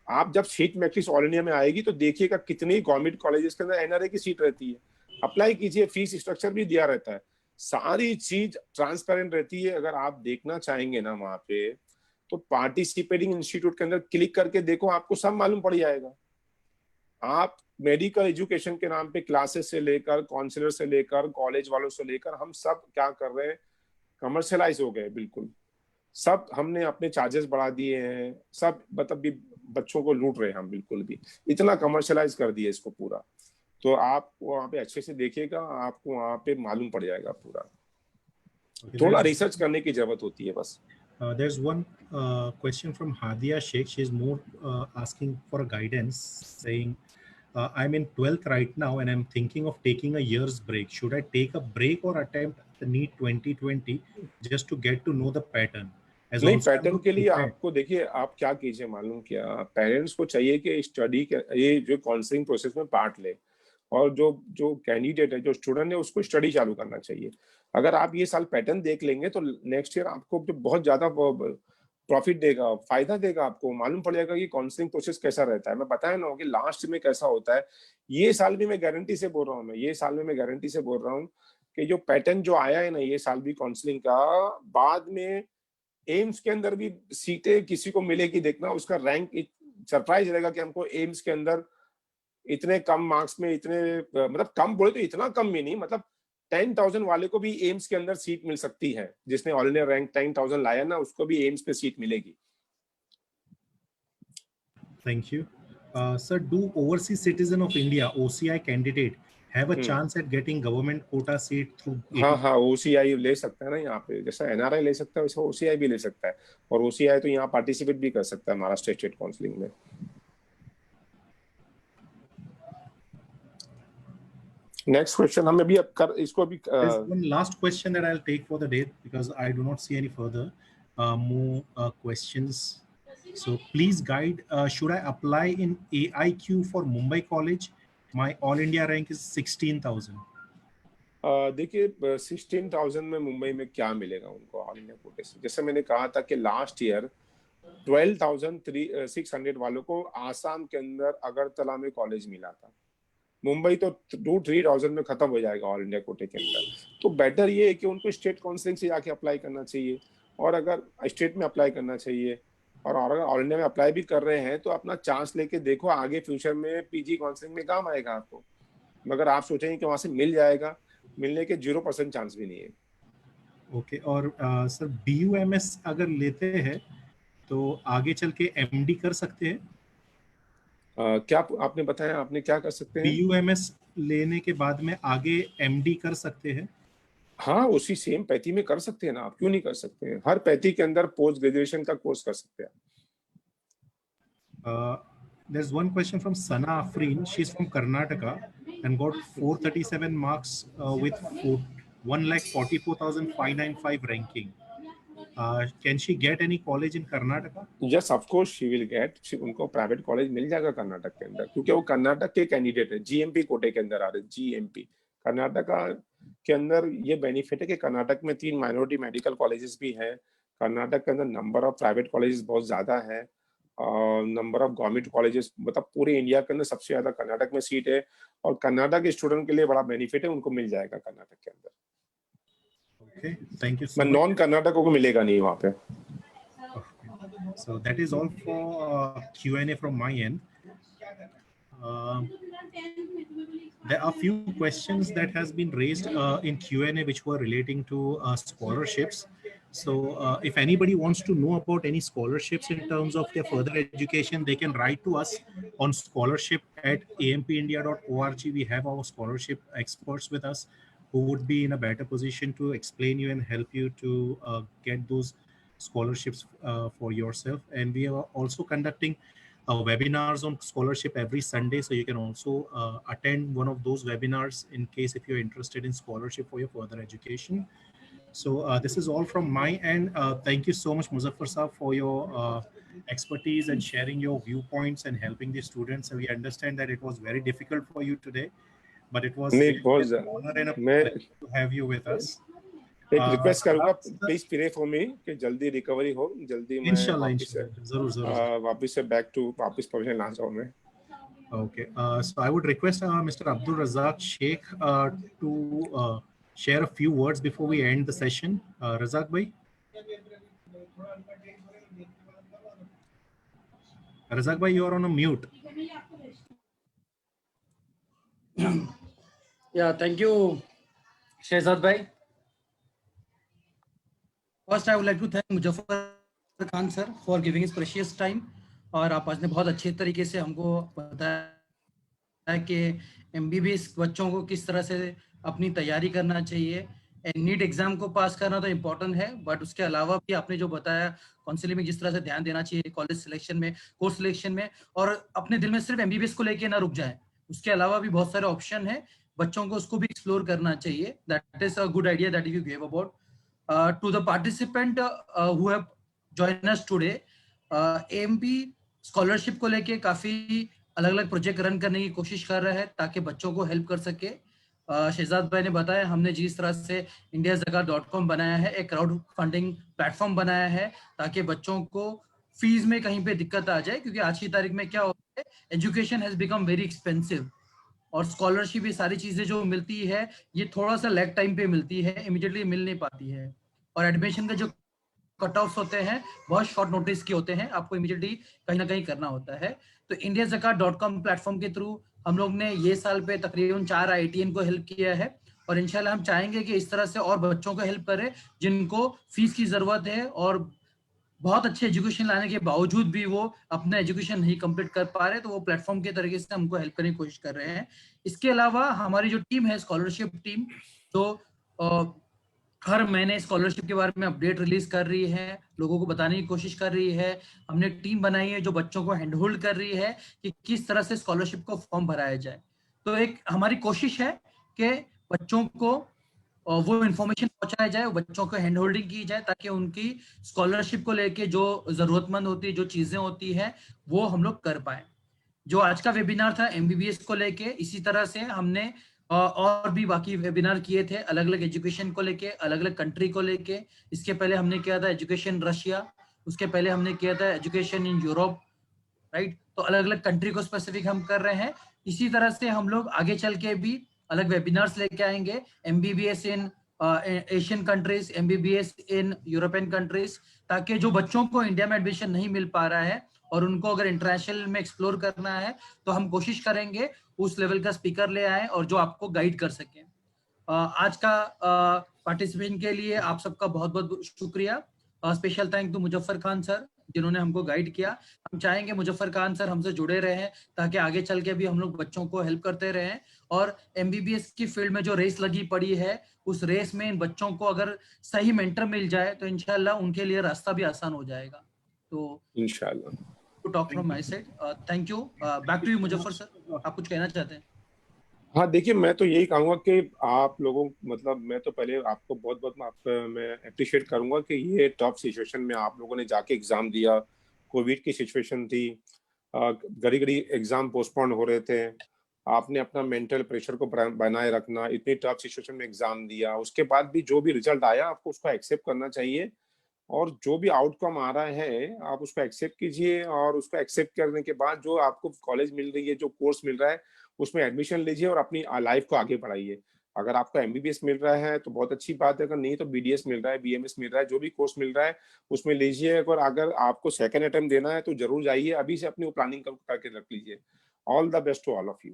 आप जब सीट मैट्रिक्स ऑल इंडिया में आएगी तो देखिएगा कितनी गवर्नमेंट कॉलेजेस के अंदर NRI की सीट रहती है। अप्लाई कीजिए, फीस स्ट्रक्चर भी दिया रहता है, सारी चीज ट्रांसपेरेंट रहती है। अगर आप देखना चाहेंगे ना वहां पे, तो पार्टिसिपेटिंग इंस्टीट्यूट के अंदर क्लिक करके देखो, आपको सब मालूम पड़ जाएगा। आप मेडिकल एजुकेशन के नाम पे क्लासेस से लेकर, काउंसलर से लेकर, कॉलेज वालों से लेकर, हम सब क्या कर रहे हैं, कमर्शियलाइज हो गए बिल्कुल। सब हमने अपने चार्जेस बढ़ा दिए हैं, सब मतलब भी बच्चों को लूट रहे हैं हम, बिल्कुल भी इतना कमर्शियलाइज कर दिया इसको पूरा। तो आप वहाँ पे अच्छे से देखिएगा, आपको वहाँ पे मालूम पड़ जाएगा पूरा। थोड़ा रिसर्च करने की जरूरत होती है बस। There's one question from Hadia Sheikh. She's more asking for guidance, saying, I'm in 12th right now and I'm thinking of taking a year's break. Should I take a break or attempt the NEET 2020 just to get to know the pattern? As नहीं, also pattern के लिए आपको देखिए, आप क्या कीजिए मालूम क्या, पेरेंट्स को चाहिए कि स्टडी के ये जो काउंसलिंग प्रोसेस में पार्ट ले, और जो कैंडिडेट है, जो स्टूडेंट है, उसको स्टडी चालू करना चाहिए। अगर आप ये साल पैटर्न देख लेंगे तो नेक्स्ट ईयर आपको जो बहुत ज्यादा प्रॉफिट देगा, फायदा देगा, आपको मालूम पड़ जाएगा कि काउंसलिंग प्रोसेस कैसा रहता है। मैं बताया ना कि लास्ट में कैसा होता है। ये साल भी मैं गारंटी से बोल रहा हूँ, ये साल में मैं गारंटी से बोल रहा हूँ कि जो पैटर्न जो आया है ना ये साल भी काउंसलिंग का, बाद में एम्स के अंदर भी सीटें किसी को मिलेगी, देखना उसका रैंक सरप्राइज रहेगा कि हमको एम्स के अंदर इतने कम मार्क्स में, इतने मतलब कम बोले तो इतना कम भी नहीं, मतलब 10,000 वाले को भी एम्स के अंदर सीट मिल सकती है। जिसने ऑल इंडिया रैंक 10,000 लाया ना, उसको भी एम्स पे सीट मिलेगी। Thank you. Sir, do overseas citizen of India, OCI candidate, have a chance at getting government quota seat through? हाँ, OCI ले सकता है ना यहाँ पे, जैसा NRI ले सकता है वैसे OCI भी ले सकता है, और OCI तो यहाँ पार्टिसिपेट भी कर सकता है महाराष्ट्र स्टेट काउंसलिंग में। नेक्स्ट क्वेश्चन हम अभी अब कर इसको अभी one last question that I'll take for the day because I do not see any further more questions. So please guide, should I apply in AIQ for Mumbai College? My all India rank is 16,000. देखिए 16,000 में मुंबई में क्या मिलेगा उनको all India कोटे से। जैसे मैंने कहा था कि लास्ट ईयर 12,600 वालों को आसाम के अंदर अगरतला में कॉलेज मिला था। मुंबई तो 2-3,000 में खत्म हो जाएगा ऑल इंडिया कोटे के अंदर। तो बेटर ये है कि उनको स्टेट काउंसलिंग से जाके अप्लाई करना चाहिए, और अगर स्टेट में अप्लाई करना चाहिए, और अगर ऑल इंडिया में अप्लाई भी कर रहे हैं तो अपना चांस लेके देखो, आगे फ्यूचर में पीजी काउंसलिंग में काम आएगा आपको। मगर आप सोचेंगे कि वहां से मिल जाएगा, मिलने के 0% चांस भी नहीं है। ओके, और सर BUMS अगर लेते हैं तो आगे चल के MD कर सकते हैं? क्या आपने बताया, आपने क्या कर सकते हैं? BUMS लेने के बाद में आगे MD कर सकते हैं? हाँ, उसी सेम पैथी में कर सकते हैं ना, आप क्यों नहीं कर सकते हैं? हर पैथी के अंदर पोस्ट ग्रेजुएशन का कोर्स कर सकते हैं। There's one question from Sana Afreen. She's from Karnataka and got 437 marks with 1,44,595 ranking. Can she get any college in Karnataka? Yes, of course she will get. उनको private college मिल जाएगा कर्नाटक के अंदर, क्योंकि वो कर्नाटक के कैंडिडेट है, GMP कोटे के अंदर आ रहे। GMP कर्नाटका के अंदर ये बेनिफिट है कि कर्नाटक में 3 माइनॉरिटी मेडिकल कॉलेजेस भी हैं। कर्नाटक के अंदर नंबर ऑफ प्राइवेट कॉलेजेस बहुत ज्यादा है, और नंबर ऑफ गवर्नमेंट कॉलेजेस मतलब पूरे इंडिया के अंदर सबसे ज्यादा कर्नाटक में सीट है, और कर्नाटक के स्टूडेंट के लिए बड़ा बेनिफिट है, उनको मिल जाएगा कर्नाटक के अंदर। Okay, thank you so मैं much. नॉन कर्नाटकों को मिलेगा नहीं वहाँ पे। So that is all for Q&A from my end. There are few questions that has been raised in Q&A which were relating to scholarships. So if anybody wants to know about any scholarships in terms of their further education, they can write to us on scholarship@ampindia.org. We have our scholarship experts with us who would be in a better position to explain you and help you to get those scholarships for yourself. And we are also conducting webinars on scholarship every Sunday, so you can also attend one of those webinars in case if you're interested in scholarship for your further education. So this is all from my end. Thank you so much, Muzaffar Saab, for your expertise and sharing your viewpoints and helping the students. So we understand that it was very difficult for you today, but it was an honor and a pleasure to have you with us. एक request करूंगा, please pray for me कि जल्दी recovery हो, जल्दी मैं वापस से वापस पहुंचने ना जाऊं मैं। Okay, so I would request Mr. Abdul Razak Sheikh to share a few words before we end the session. Razak bhai? Razak bhai, you are on a mute. Yeah, thank you, Shehzad bhai. First, I would like to thank Muzaffar Khan sir for giving his precious time. और आप आज ने बहुत अच्छे तरीके से हमको बताया कि MBBS बच्चों को किस तरह से अपनी तैयारी करना चाहिए। नीट एग्जाम को पास करना तो इम्पोर्टेंट है, बट उसके अलावा भी आपने जो बताया काउंसलिंग में जिस तरह से ध्यान देना चाहिए, कॉलेज सिलेक्शन में, कोर्स सिलेक्शन में, और अपने दिल में सिर्फ MBBS को लेके ना रुक जाए, उसके अलावा भी बहुत सारे ऑप्शन है, बच्चों को उसको भी एक्सप्लोर करना चाहिए। That is a good idea that you give about to the participant who have joined us today. AMP scholarship को लेके काफी अलग अलग प्रोजेक्ट रन करने की कोशिश कर रहा है ताकि बच्चों को हेल्प कर सके। शहजाद भाई ने बताया हमने जिस तरह से indiazakat.com बनाया है, एक क्राउड फंडिंग प्लेटफॉर्म बनाया है ताकि बच्चों को फीस में कहीं पे दिक्कत आ जाए, क्योंकि आज की तारीख में क्या होता है, education has become very expensive और स्कॉलरशिप ये सारी चीजें जो मिलती है ये थोड़ा सा लैग टाइम पे मिलती है, इमीडिएटली मिल नहीं पाती है। और एडमिशन का जो कट ऑफ होते हैं बहुत शॉर्ट नोटिस के होते हैं, आपको इमीडिएटली कहीं ना कहीं करना होता है। तो indiazakat.com प्लेटफॉर्म के थ्रू हम लोग ने ये साल पे तकरीबन 4 IITian को हेल्प किया है और इंशाल्लाह हम चाहेंगे कि इस तरह से और बच्चों को हेल्प करें जिनको फीस की जरूरत है और बहुत अच्छे एजुकेशन लाने के बावजूद भी वो अपना एजुकेशन नहीं कंप्लीट कर पा रहे, तो वो प्लेटफॉर्म के तरीके से हमको हेल्प करने की कोशिश कर रहे हैं। इसके अलावा हमारी जो टीम है स्कॉलरशिप टीम, तो हर महीने स्कॉलरशिप के बारे में अपडेट रिलीज कर रही है, लोगों को बताने की कोशिश कर रही है। हमने टीम बनाई है जो बच्चों को हैंड होल्ड कर रही है कि किस तरह से स्कॉलरशिप को फॉर्म भराया जाए। तो एक हमारी कोशिश है कि बच्चों को वो इन्फॉर्मेशन पहुंचाया जाए, बच्चों को हैंड होल्डिंग की जाए ताकि उनकी स्कॉलरशिप को लेके जो जरूरतमंद होती है, जो चीजें होती है, वो हम लोग कर पाए। जो आज का वेबिनार था MBBS को लेके, इसी तरह से हमने और भी बाकी वेबिनार किए थे अलग अलग एजुकेशन को लेके, अलग अलग कंट्री को लेके। इसके पहले हमने किया था एजुकेशन रशिया, उसके पहले हमने किया था एजुकेशन इन यूरोप, राइट। तो अलग अलग कंट्री को स्पेसिफिक हम कर रहे हैं। इसी तरह से हम लोग आगे चल के भी अलग वेबिनार्स लेके आएंगे, MBBS in Asian countries, MBBS in European countries, ताकि जो बच्चों को इंडिया में एडमिशन नहीं मिल पा रहा है और उनको अगर इंटरनेशनल में एक्सप्लोर करना है तो हम कोशिश करेंगे उस लेवल का स्पीकर ले आए और जो आपको गाइड कर सके। आज का पार्टिसिपेशन के लिए आप सबका बहुत बहुत शुक्रिया। Special thank to Muzaffar Khan sir जिन्होंने हमको गाइड किया। हम चाहेंगे मुजफ्फर खान सर हमसे जुड़े रहें ताकि आगे चल के भी हम लोग बच्चों को हेल्प करते रहें। और MBBS की फील्ड में जो रेस लगी पड़ी है, उस रेस में इन बच्चों को अगर सही मेंटर मिल जाए तो इंशाल्लाह उनके लिए रास्ता भी आसान हो जाएगा। तो इंशाल्लाह। To talk from my side, thank you. Back to you Muzaffar sir, आप कुछ कहना चाहते हैं? हाँ देखिए, मैं तो यही कहूँगा कि आप लोगों, मतलब मैं तो पहले आपको बहुत बहुत मैं अप्रिशिएट करूँगा कि ये टफ सिचुएशन में आप लोगों ने जाके एग्ज़ाम दिया। कोविड की सिचुएशन थी, घड़ी घड़ी एग्ज़ाम पोस्टपोन हो रहे थे, आपने अपना मेंटल प्रेशर को बनाए रखना, इतनी टफ सिचुएशन में एग्ज़ाम दिया, उसके बाद भी जो भी रिजल्ट आया आपको उसको एक्सेप्ट करना चाहिए और जो भी आउटकम आ रहा है आप उसको एक्सेप्ट कीजिए और उसको एक्सेप्ट करने के बाद जो आपको कॉलेज मिल रही है, जो कोर्स मिल रहा है, उसमें एडमिशन लीजिए और अपनी लाइफ को आगे बढ़ाइए। अगर आपको MBBS मिल रहा है तो बहुत अच्छी बात है, अगर नहीं तो BDS मिल रहा है, BMS मिल रहा है, जो भी कोर्स मिल रहा है उसमें लीजिए। अगर आपको सेकंड अटेम्प्ट देना है तो जरूर जाइए, अभी से अपनी प्लानिंग करके रख लीजिए। All the best to all of you.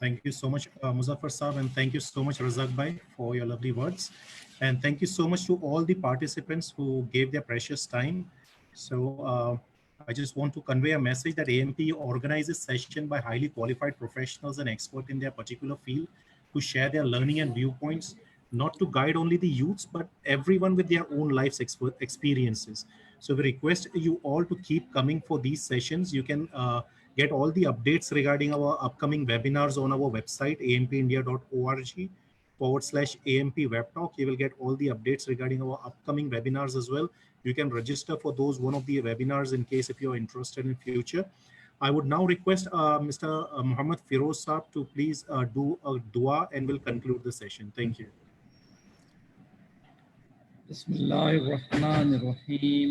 Thank you so much, Muzaffar Saab, and thank you so much, Razak Bhai, for your lovely words. And thank you so much to all the participants who gave their precious time. So I just want to convey a message that AMP organizes session by highly qualified professionals and experts in their particular field to share their learning and viewpoints, not to guide only the youths, but everyone with their own life's experiences. So we request you all to keep coming for these sessions. You can get all the updates regarding our upcoming webinars on our website, ampindia.org/AMP Web Talk. You will get all the updates regarding our upcoming webinars as well. You can register for those one of the webinars in case if you're interested in future. I would now request Mr. Muhammad Firoz Saab to please do a dua and we'll conclude the session. Thank you. Bismillahirrahmanirrahim.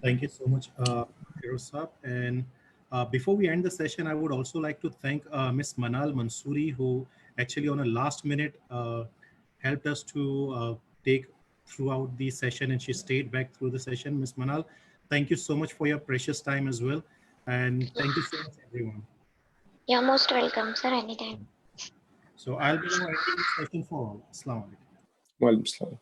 Thank you so much, Firoz Saab. And Before we end the session, I would also like to thank Ms. Manal Mansoori, who actually on a last minute helped us to take throughout the session, and she stayed back through the session. Ms. Manal, thank you so much for your precious time as well. And thank you so much, everyone. You're most welcome, sir, anytime. So I'll be now ending the session for all. Assalamu alaikum. Walaikum salam.